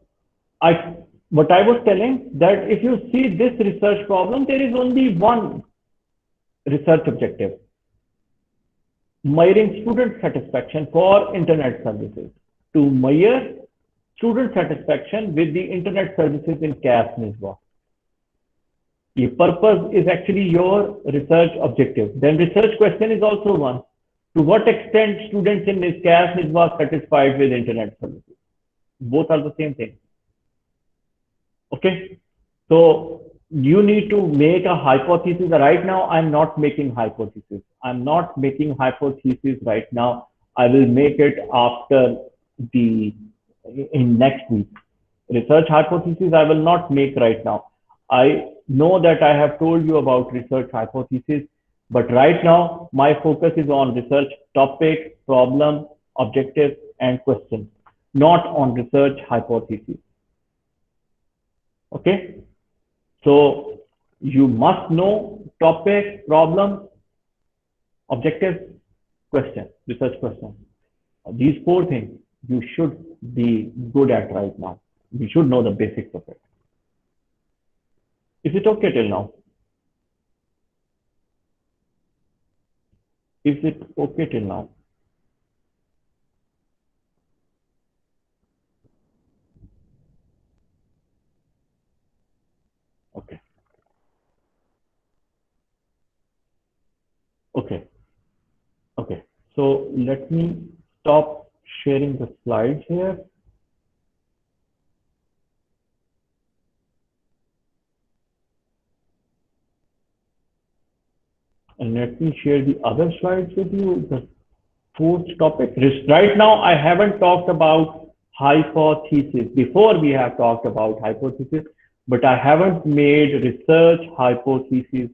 what I was telling, that if you see this research problem, there is only one research objective: measuring student satisfaction for internet services, to measure student satisfaction with the internet services in CAS Nizwa. The purpose is actually your research objective. Then research question is also one. To what extent students in this CAS Nizwa satisfied with internet services? Both are the same thing. Okay. So you need to make a hypothesis. Right now, I'm not making hypothesis. I'm not making hypothesis right now. I will make it after in next week. Research hypothesis I will not make right now. I know that I have told you about research hypothesis, but right now my focus is on research topic, problem, objective, and question, not on research hypothesis. Okay. So you must know topic, problem, objective, question, research question. These four things you should be good at right now. You should know the basics of it. Is it okay till now? Is it okay till now? Okay. Okay. Okay. So let me stop sharing the slides here. And let me share the other slides with you. The fourth topic. Right now, I haven't talked about hypothesis. Before we have talked about hypothesis, but I haven't made research hypothesis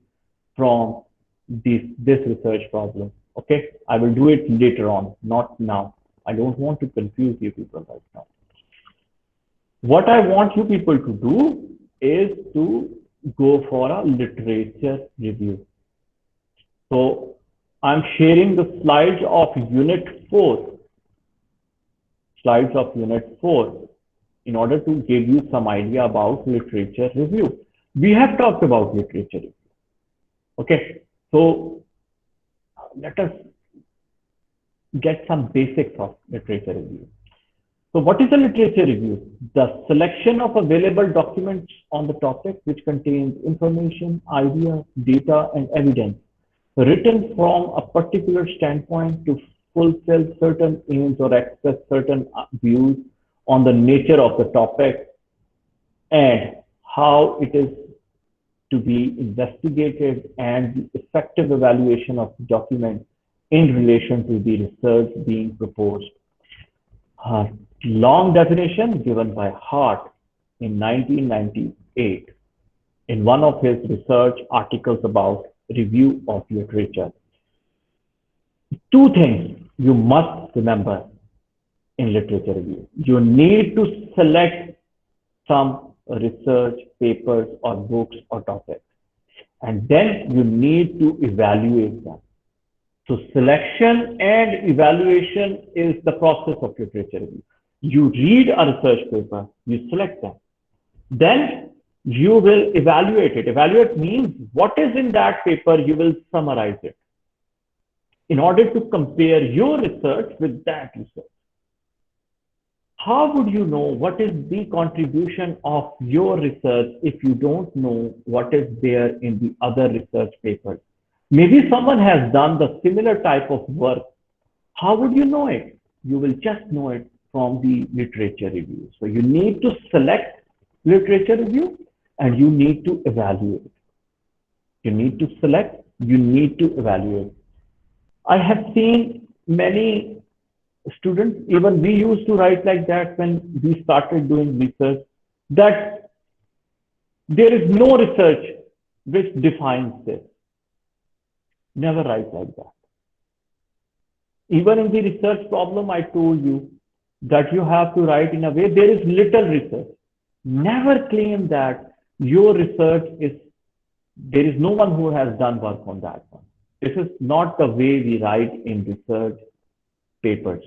from this research problem. Okay, I will do it later on, not now. I don't want to confuse you people right now. What I want you people to do is to go for a literature review. So I'm sharing the slides of Unit 4. Slides of Unit 4 in order to give you some idea about literature review. We have talked about literature review. Okay, so let us get some basics of literature review. So what is a literature review? The selection of available documents on the topic which contains information, ideas, data, and evidence written from a particular standpoint to fulfill certain aims or express certain views on the nature of the topic and how it is to be investigated, and the effective evaluation of the document in relation to the research being proposed. A long definition given by Hart in 1998 in one of his research articles about review of literature. Two things you must remember in literature review. You need to select some research papers or books or topics. And then you need to evaluate them. So selection and evaluation is the process of literature review. You read a research paper, you select them. Then you will evaluate it. Evaluate means what is in that paper, you will summarize it in order to compare your research with that research. How would you know what is the contribution of your research if you don't know what is there in the other research papers? Maybe someone has done the similar type of work. How would you know it? You will just know it from the literature review. So you need to select literature review and you need to evaluate. You need to select, you need to evaluate. I have seen many students, even we used to write like that when we started doing research, that there is no research which defines this. Never write like that. Even in the research problem, I told you that you have to write in a way there is little research. Never claim that your research is, there is no one who has done work on that one. This is not the way we write in research papers.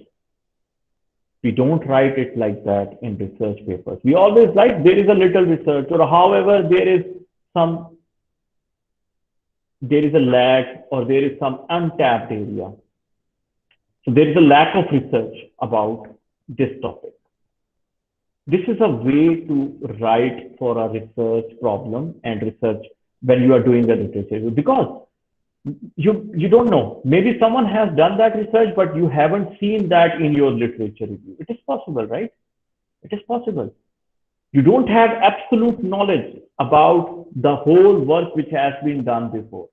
We don't write it like that in research papers. We always write there is a little research, or however there is a lag, or there is some untapped area. So there is a lack of research about this topic. This is a way to write for a research problem and research when you are doing a literature review, because you don't know. Maybe someone has done that research, but you haven't seen that in your literature review. It is possible, right? It is possible. You don't have absolute knowledge about the whole work which has been done before.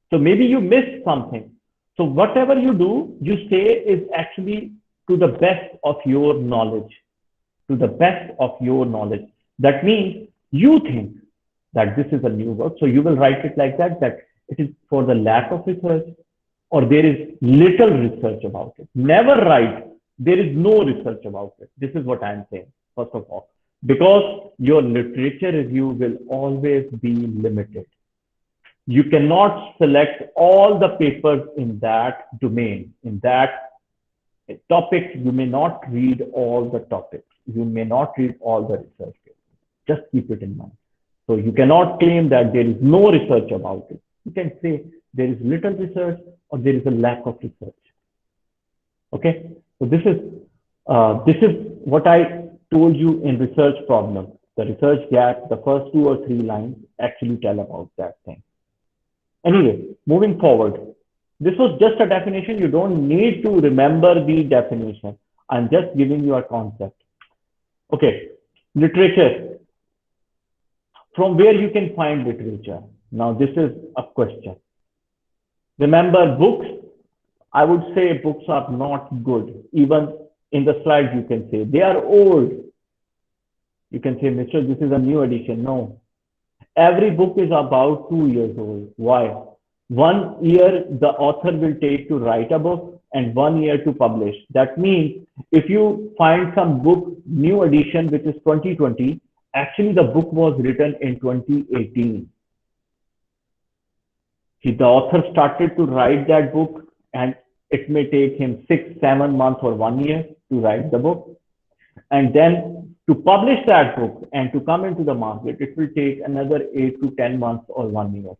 So maybe you missed something. So whatever you do, you say is actually to the best of your knowledge. To the best of your knowledge. That means you think that this is a new work. So you will write it like that, that it is for the lack of research, or there is little research about it. Never write there is no research about it. This is what I'm saying, first of all, because your literature review will always be limited. You cannot select all the papers in that domain, in that topic. You may not read all the topics. You may not read all the research papers. Just keep it in mind. So you cannot claim that there is no research about it. You can say there is little research or there is a lack of research. Okay, so this is what I told you in research problem. The research gap, the first 2 or 3 lines actually tell about that thing. Anyway, moving forward, this was just a definition. You don't need to remember the definition. I'm just giving you a concept. Okay, literature. From where you can find literature? Now, this is a question. Remember, books, I would say books are not good. Even in the slides, you can say they are old. You can say, Mr. This is a new edition. No. Every book is about 2 years old. Why? 1 year the author will take to write a book and 1 year to publish. That means if you find some book, new edition, which is 2020, actually the book was written in 2018. See, the author started to write that book and it may take him 6, 7 months or 1 year to write the book. And then to publish that book and to come into the market, it will take another 8 to 10 months or 1 year.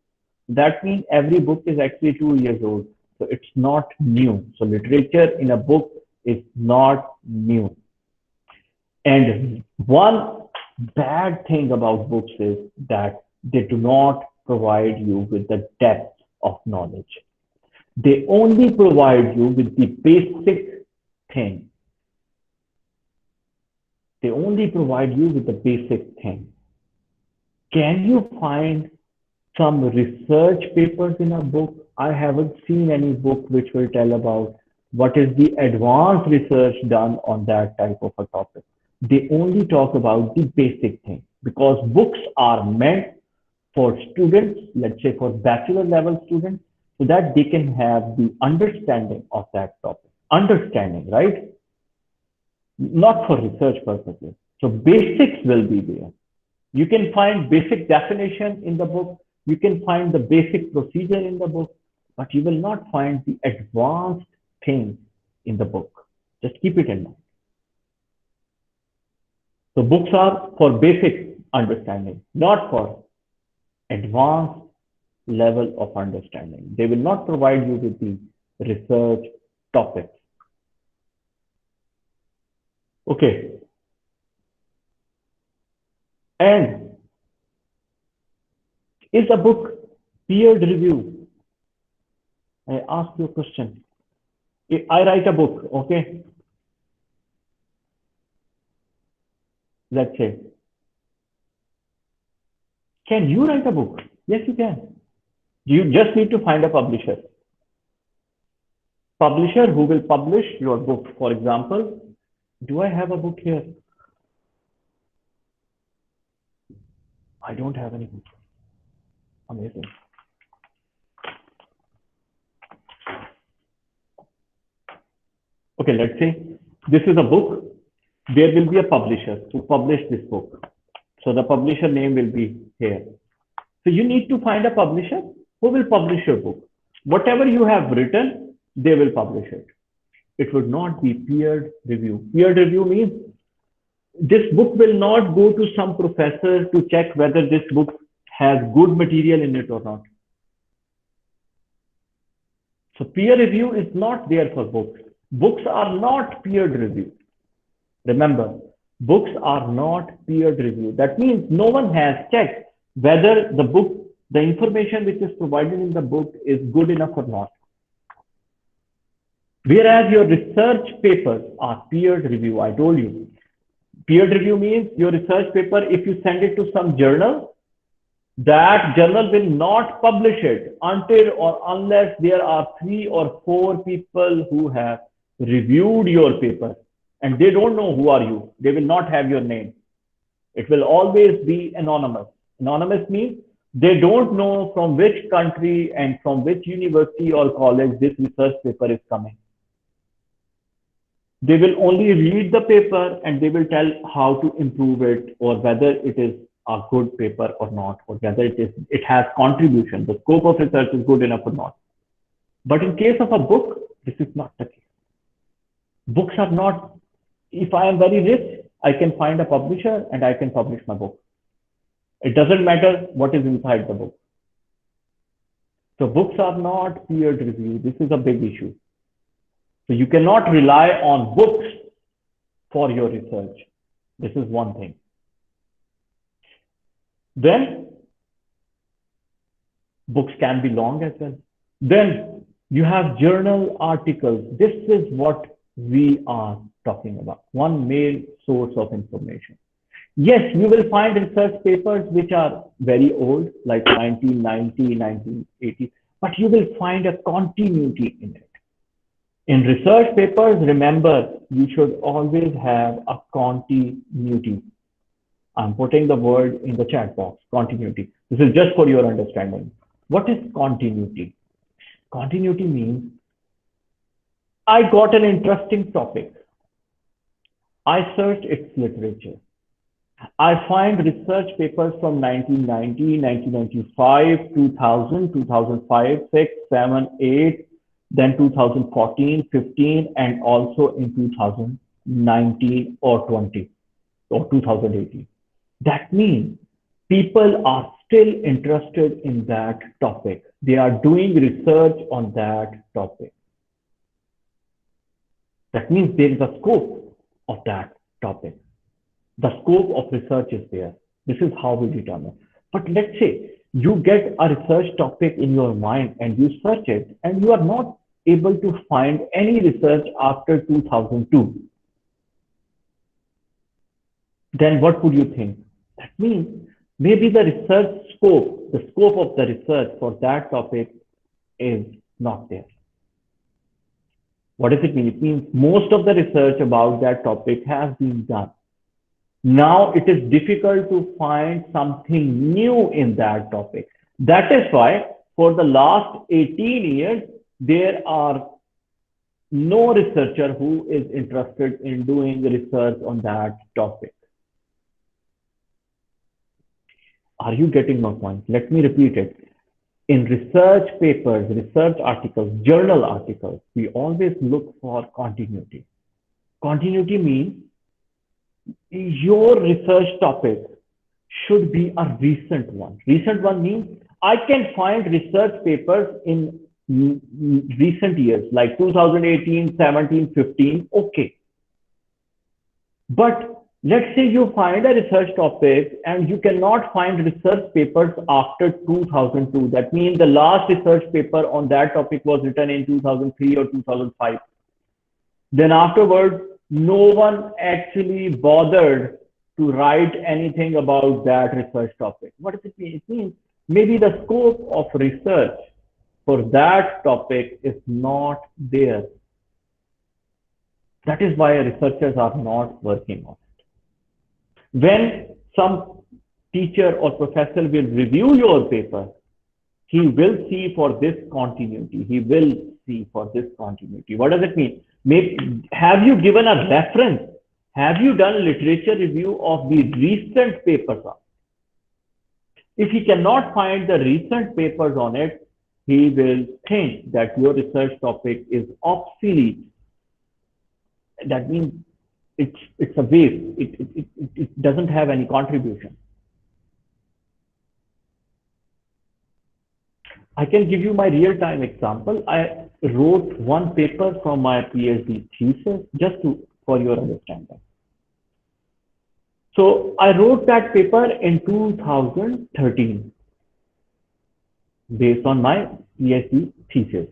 That means every book is actually 2 years old. So it's not new. So literature in a book is not new. And one bad thing about books is that they do not provide you with the depth of knowledge. They only provide you with the basic thing. They only provide you with the basic thing. Can you find some research papers in a book? I haven't seen any book which will tell about what is the advanced research done on that type of a topic. They only talk about the basic thing, because books are meant for students, let's say for bachelor level students, so that they can have the understanding of that topic. Understanding, right? Not for research purposes. So basics will be there. You can find basic definition in the book. You can find the basic procedure in the book, but you will not find the advanced things in the book. Just keep it in mind. So books are for basic understanding, not for advanced level of understanding. They will not provide you with the research topics. Okay. And is a book peer review? I ask you a question. If I write a book, okay, let's say, can you write a book? Yes, you can. You just need to find a publisher. Publisher who will publish your book. For example, do I have a book here? I don't have any book. Amazing. Okay, let's say this is a book. There will be a publisher who published this book. So the publisher name will be here. So you need to find a publisher who will publish your book. Whatever you have written, they will publish it. It would not be peer review. Peer review means this book will not go to some professor to check whether this book has good material in it or not. So peer review is not there for books. Books are not peer reviewed. Remember, books are not peer reviewed. That means no one has checked whether the book, the information which is provided in the book is good enough or not. Whereas your research papers are peer review. I told you. Peer review means your research paper, if you send it to some journal, that journal will not publish it until or unless there are 3 or 4 people who have reviewed your paper, and they don't know who are you. They will not have your name. It will always be anonymous. Anonymous means they don't know from which country and from which university or college this research paper is coming. They will only read the paper and they will tell how to improve it, or whether it is a good paper or not, or whether it has contribution, the scope of research is good enough or not. But in case of a book, this is not the case. Books are not, if I am very rich, I can find a publisher and I can publish my book. It doesn't matter what is inside the book. So books are not peer reviewed. This is a big issue. So you cannot rely on books for your research. This is one thing. Then books can be long as well. Then you have journal articles. This is what we are talking about. One main source of information. Yes, you will find research papers which are very old, like 1990, 1980, but you will find a continuity in it. In research papers, remember, you should always have a continuity. I'm putting the word in the chat box, continuity. This is just for your understanding. What is continuity? Continuity means I got an interesting topic. I searched its literature. I find research papers from 1990, 1995, 2000, 2005, 6, 7, 8, then 2014, 15, and also in 2019 or 20 or 2018. That means people are still interested in that topic. They are doing research on that topic. That means there is a scope of that topic. The scope of research is there. This is how we determine. But let's say you get a research topic in your mind and you search it and you are not able to find any research after 2002. Then what would you think? That means maybe the research scope, the scope of the research for that topic is not there. What does it mean? It means most of the research about that topic has been done. Now it is difficult to find something new in that topic. That is why for the last 18 years, there are no researcher who is interested in doing research on that topic. Are you getting my point? Let me repeat it. In research papers, research articles, journal articles, we always look for continuity. Continuity means your research topic should be a recent one. Recent one means I can find research papers in recent years, like 2018, 17, 15. Okay. But let's say you find a research topic and you cannot find research papers after 2002. That means the last research paper on that topic was written in 2003 or 2005. Then afterwards, no one actually bothered to write anything about that research topic. What does it mean? It means maybe the scope of research for that topic is not there. That is why researchers are not working on it. When some teacher or professor will review your paper, he will see for this continuity. He will see for this continuity. What does it mean? Have you given a reference? Have you done literature review of the recent papers? If he cannot find the recent papers on it, he will think that your research topic is obsolete. That means it's a waste. It doesn't have any contribution. I can give you my real-time example. I wrote one paper from my PhD thesis just for your understanding. So I wrote that paper in 2013 based on my PhD thesis.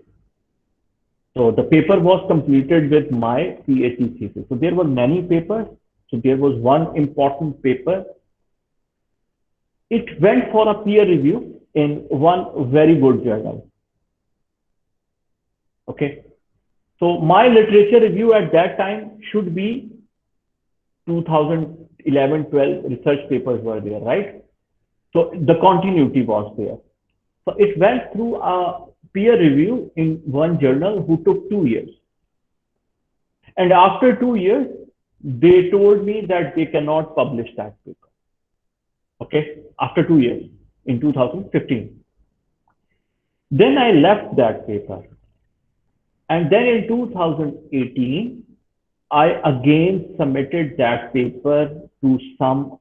So the paper was completed with my PhD thesis. So there were many papers. So there was one important paper. It went for a peer review in one very good journal. Okay. So my literature review at that time should be 2011, 12 research papers were there, right? So the continuity was there. So it went through a peer review in one journal who took 2 years. And after 2 years, they told me that they cannot publish that paper. Okay, after 2 years in 2015. Then I left that paper. And then in 2018, I again submitted that paper to some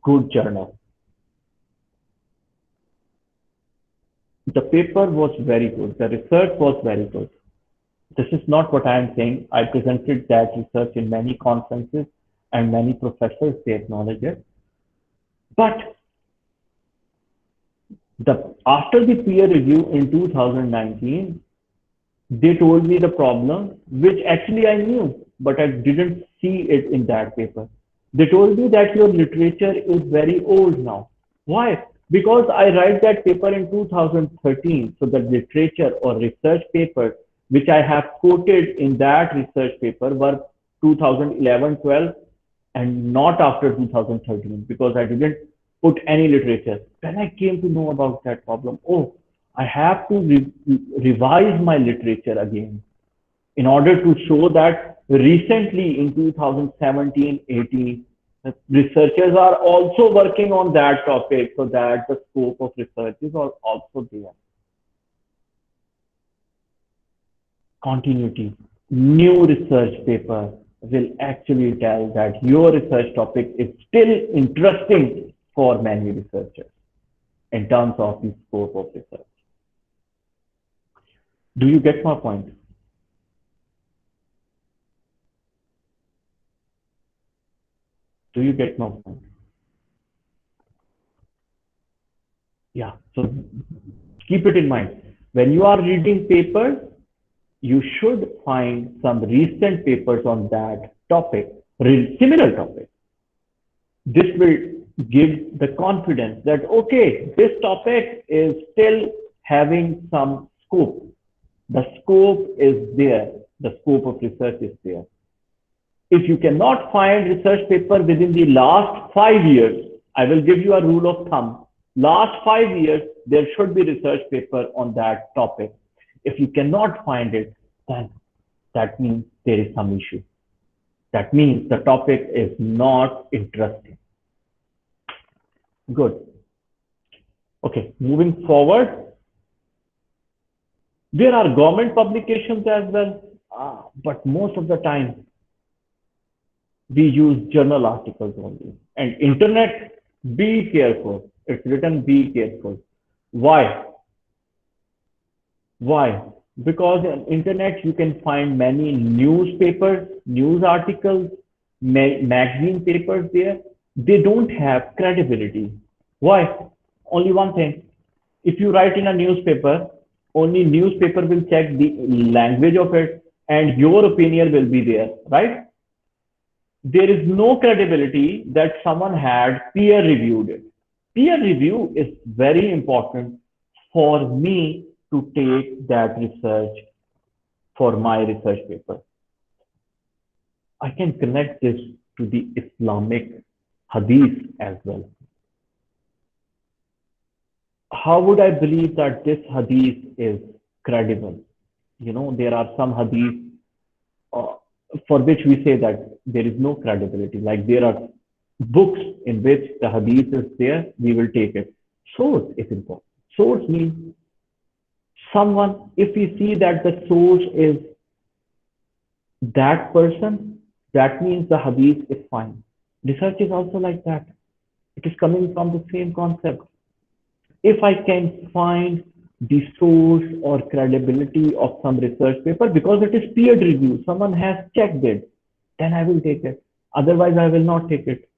good journal. The paper was very good. The research was very good. This is not what I am saying. I presented that research in many conferences and many professors, they acknowledge it. But after the peer review in 2019, they told me the problem, which actually I knew, but I didn't see it in that paper. They told me that your literature is very old now. Why? Because I write that paper in 2013. So the literature or research papers which I have quoted in that research paper were 2011, 12, and not after 2013 because I didn't put any literature. When I came to know about that problem, oh, I have to revise my literature again in order to show that recently in 2017, 18, researchers are also working on that topic so that the scope of research is also there. Continuity. New research paper will actually tell that your research topic is still interesting for many researchers in terms of the scope of research. Do you get my point? Do you get my point? Yeah, so keep it in mind. When you are reading papers, you should find some recent papers on that topic, similar topic. This will give the confidence that, okay, this topic is still having some scope. The scope is there. The scope of research is there. If you cannot find research paper within the last 5 years, I will give you a rule of thumb. Last 5 years, there should be research paper on that topic. If you cannot find it, then that means there is some issue. That means the topic is not interesting. Good. Okay, moving forward, there are government publications as well, but most of the time we use journal articles only. And internet, be careful. It's written be careful. Why? Why? Because on internet you can find many newspapers, news articles, magazine papers there. They don't have credibility. Why? Only one thing. If you write in a newspaper, only newspaper will check the language of it and your opinion will be there, right? There is no credibility that someone had peer reviewed it. Peer review is very important for me to take that research for my research paper. I can connect this to the Islamic hadith as well. How would I believe that this hadith is credible? You know, there are some hadith uh, for which we say that there is no credibility. Like there are books in which the hadith is there, we will take it. Source is important. Source means someone, if we see that the source is that person, that means the hadith is fine. Research is also like that. It is coming from the same concept. If I can find the source or credibility of some research paper because it is peer review, someone has checked it, then I will take it. Otherwise, I will not take it.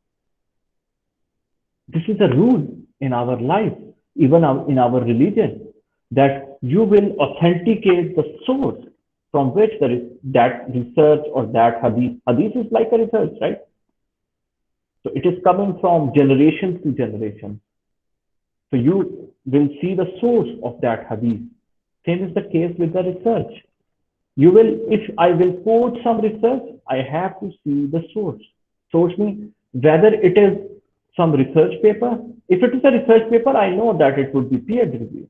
This is a rule in our life, even in our religion, that you will authenticate the source from which that research or that hadith. Hadith is like a research, right? So it is coming from generation to generation. So you will see the source of that hadith. Same is the case with the research. You will, if I will quote some research, I have to see the source. Source means whether it is some research paper. If it is a research paper, I know that it would be peer reviewed.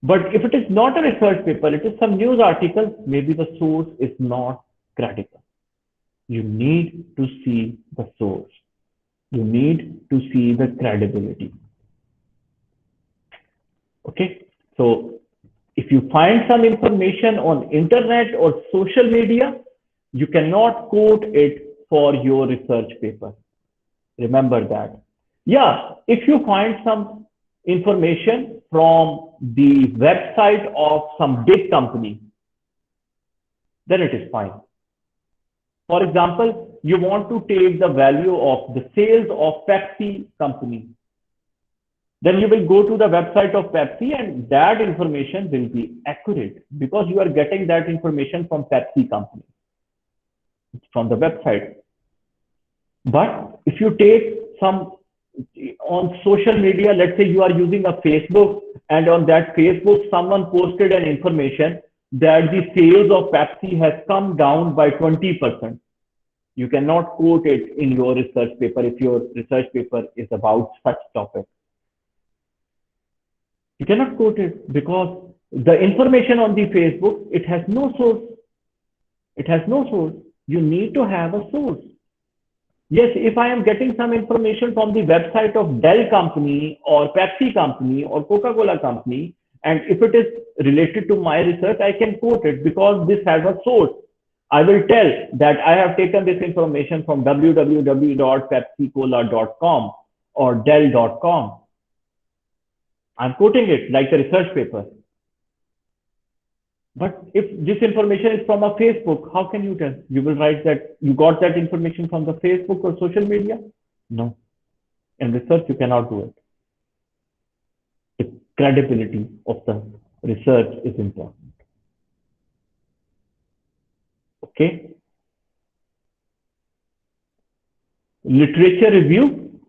But if it is not a research paper, it is some news article, maybe the source is not credible. You need to see the source. You need to see the credibility. Okay, so if you find some information on internet or social media, you cannot quote it for your research paper. Remember that. Yeah, if you find some information from the website of some big company, then it is fine. For example, you want to take the value of the sales of Pepsi company. Then you will go to the website of Pepsi and that information will be accurate because you are getting that information from Pepsi company, from the website. But if you take some on social media, let's say you are using a Facebook and on that Facebook, someone posted an information that the sales of Pepsi has come down by 20%. You cannot quote it in your research paper if your research paper is about such topic. You cannot quote it because the information on the Facebook, it has no source. It has no source. You need to have a source. Yes, if I am getting some information from the website of Dell company or Pepsi company or Coca-Cola company, and if it is related to my research, I can quote it because this has a source. I will tell that I have taken this information from www.pepsicola.com or Dell.com. I'm quoting it like a research paper. But if this information is from a Facebook, how can you tell? You will write that you got that information from the Facebook or social media? No. In research, you cannot do it. The credibility of the research is important. Okay. Literature review.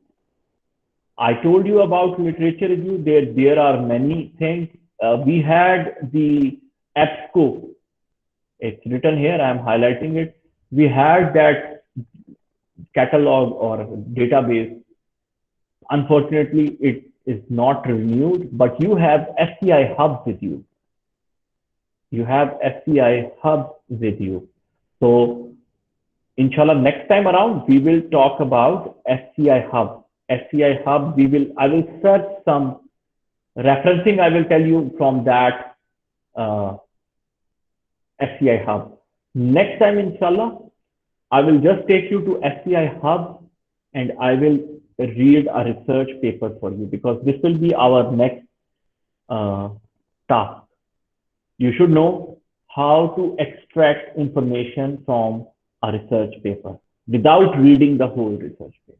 I told you about literature review. There are many things. We had the EBSCO. It's written here. I'm highlighting it. We had that catalog or database. Unfortunately, it is not renewed, but you have SCI Hub with you. You have SCI Hub with you. So, inshallah, next time around, we will talk about SCI Hub. SCI Hub, I will search some referencing. I will tell you from that uh, SCI Hub. Next time, inshallah, I will just take you to SCI Hub and I will read a research paper for you, because this will be our next uh, task. You should know how to extract information from a research paper without reading the whole research paper.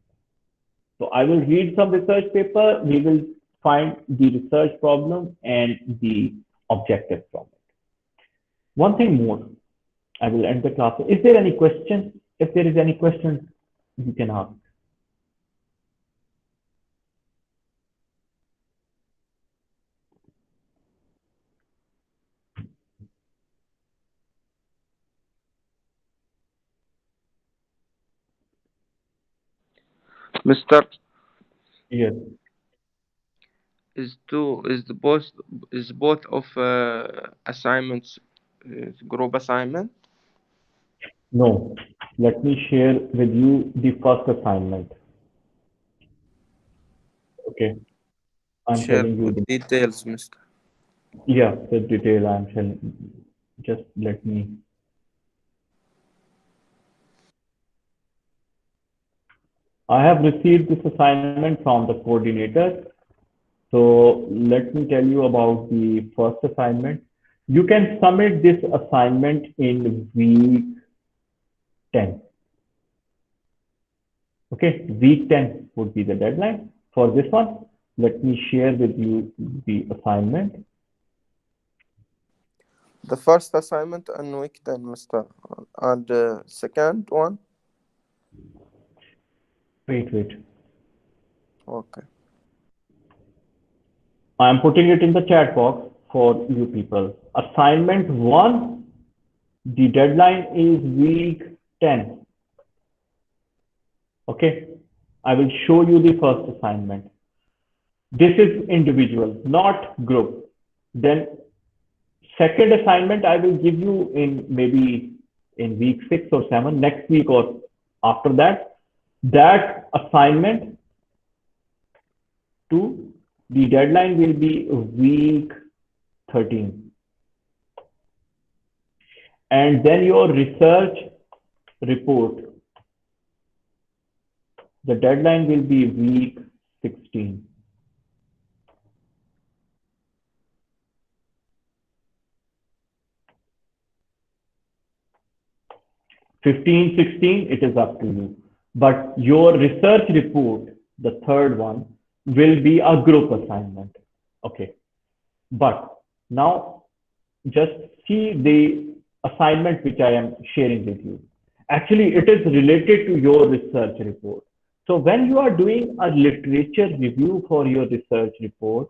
So I will read some research paper. We will find the research problem and the objective from it. One thing more, I will end the class. Is there any question? If there is any question, you can ask. Mr. Yes. Is both of assignments group assignment? No. Let me share with you the first assignment. Okay. I'm Share telling you with the, details, Mr. yeah, the detail I'm telling. Just let me. I have received this assignment from the coordinator. So let me tell you about the first assignment. You can submit this assignment in week 10. Okay, week 10 would be the deadline for this one. Let me share with you the assignment. The first assignment on week 10, Mr. And the second one? Wait. Okay. I am putting it in the chat box for you people. Assignment 1, the deadline is week 10. Okay, I will show you the first assignment. This is individual, not group. Then second assignment I will give you in maybe in week 6 or 7, next week or after that. That assignment 2, the deadline will be week 13. And then your research report, the deadline will be week 16. 15, 16, it is up to you. But your research report, the third one, will be a group assignment. Okay. But now just see the assignment which I am sharing with you. Actually, it is related to your research report. So when you are doing a literature review for your research report,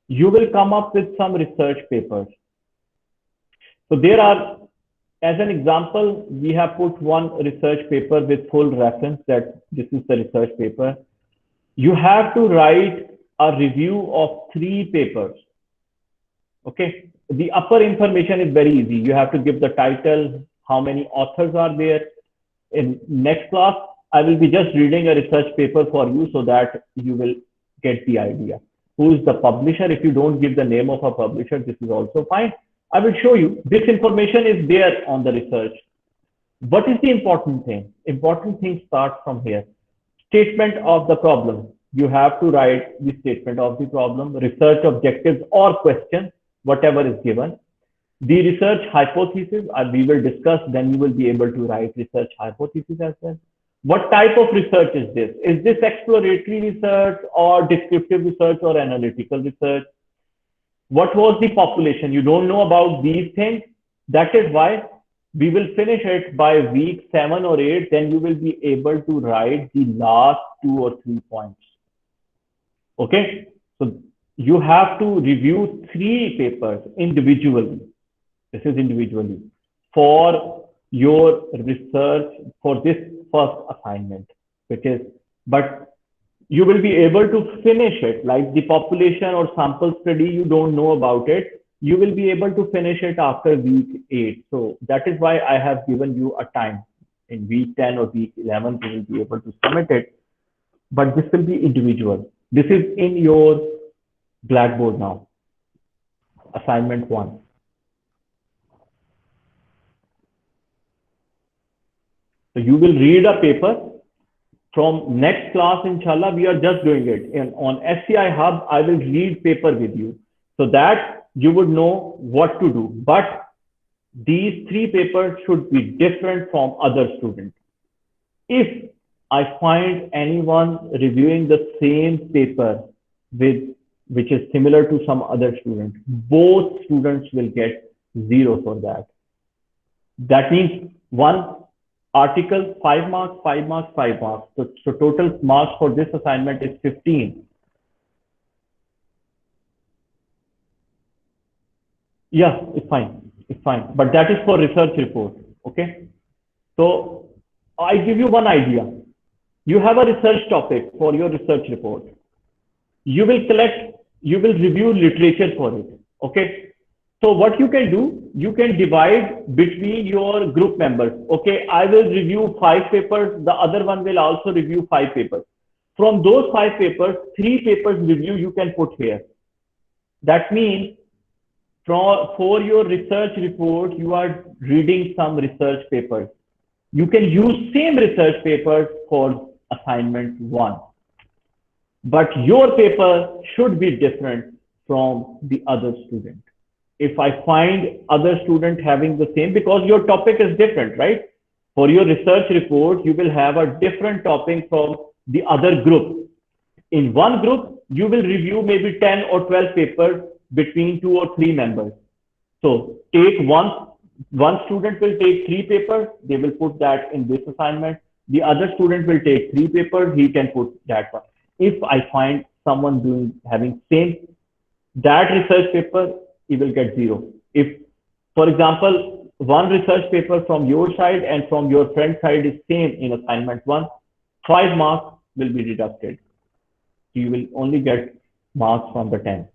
you will come up with some research papers. So there are, as an example, we have put one research paper with full reference that this is the research paper. You have to write a review of 3 papers. Okay. The upper information is very easy. You have to give the title, how many authors are there. In next class, I will be just reading a research paper for you so that you will get the idea. Who is the publisher? If you don't give the name of a publisher, this is also fine. I will show you. This information is there on the research. What is the important thing? Important thing starts from here. Statement of the problem. You have to write the statement of the problem, research objectives or questions, whatever is given. The research hypothesis, we will discuss, then you will be able to write research hypothesis as well. What type of research is this? Is this exploratory research or descriptive research or analytical research? What was the population? You don't know about these things. That is why we will finish it by week 7 or 8. Then you will be able to write the last 2 or 3 points. Okay. So you have to review 3 papers individually. This is individually for your research for this first assignment, which is, but you will be able to finish it like the population or sample study. You don't know about it. You will be able to finish it after week 8. So that is why I have given you a time in week 10 or week 11. You will be able to submit it. but this will be individual. This is in your Blackboard now, assignment 1. So you will read a paper from next class, inshallah, we are just doing it. And on SCI Hub, I will read paper with you so that you would know what to do. But these 3 papers should be different from other students. If I find anyone reviewing the same paper which is similar to some other student, both students will get 0 for that. That means one article, 5 marks, 5 marks, 5 marks. So total marks for this assignment is 15. Yeah, it's fine. It's fine. But that is for research report. Okay. So I give you one idea. You have a research topic for your research report. You will review literature for it. Okay. So what you can do, you can divide between your group members. Okay, I will review 5 papers. The other one will also review 5 papers. From those 5 papers, 3 papers review you can put here. That means for your research report, you are reading some research papers. You can use same research papers for assignment 1. But your paper should be different from the other student. If I find other student having the same, because your topic is different, right? For your research report, you will have a different topic from the other group. In one group, you will review maybe 10 or 12 papers between 2 or 3 members. So take one student will take 3 papers, they will put that in this assignment. The other student will take 3 papers, he can put that one. If I find someone having same, that research paper, he will get 0. If, for example, one research paper from your side and from your friend side is same in assignment 1, 5 marks will be deducted. You will only get marks from the 10.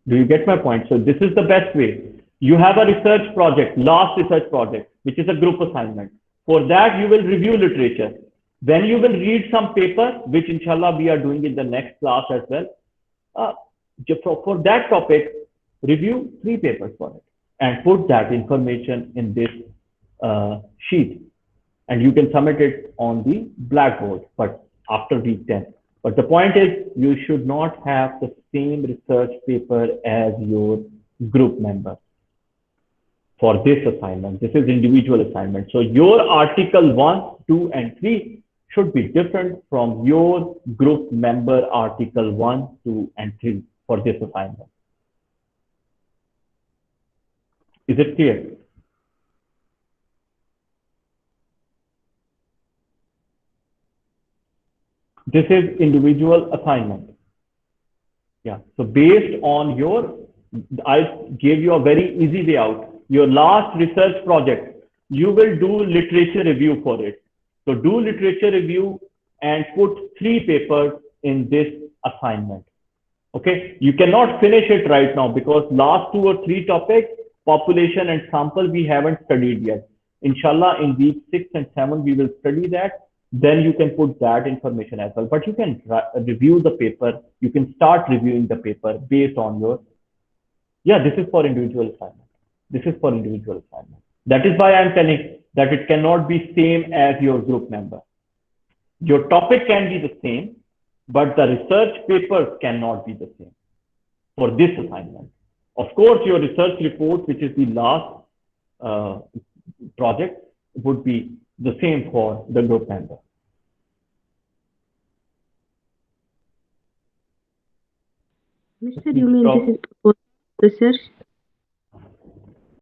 Do you get my point? So this is the best way. You have a research project, last research project, which is a group assignment. For that, you will review literature. Then you will read some paper, which inshallah we are doing in the next class as well. For that topic, review 3 papers for it and put that information in this sheet, and you can submit it on the Blackboard, but after week 10. But the point is, you should not have the same research paper as your group member for this assignment. This is individual assignment. So your article 1, 2, and 3 should be different from your group member article 1, 2, and 3 for this assignment. Is it clear? This is individual assignment. Yeah. So based on I gave you a very easy way out. Your last research project, you will do literature review for it. So do literature review and put 3 papers in this assignment. Okay. You cannot finish it right now because last 2 or 3 topics, population and sample, we haven't studied yet. Inshallah, in week 6 and 7, we will study that. Then you can put that information as well. But you can review the paper. You can start reviewing the paper based on your, this is for individual assignment. This is for individual assignment. That is why I'm telling that it cannot be same as your group member. Your topic can be the same, but the research papers cannot be the same for this assignment. Of course, your research report, which is the last project, would be the same for the group member. Mr. You mean this is for research?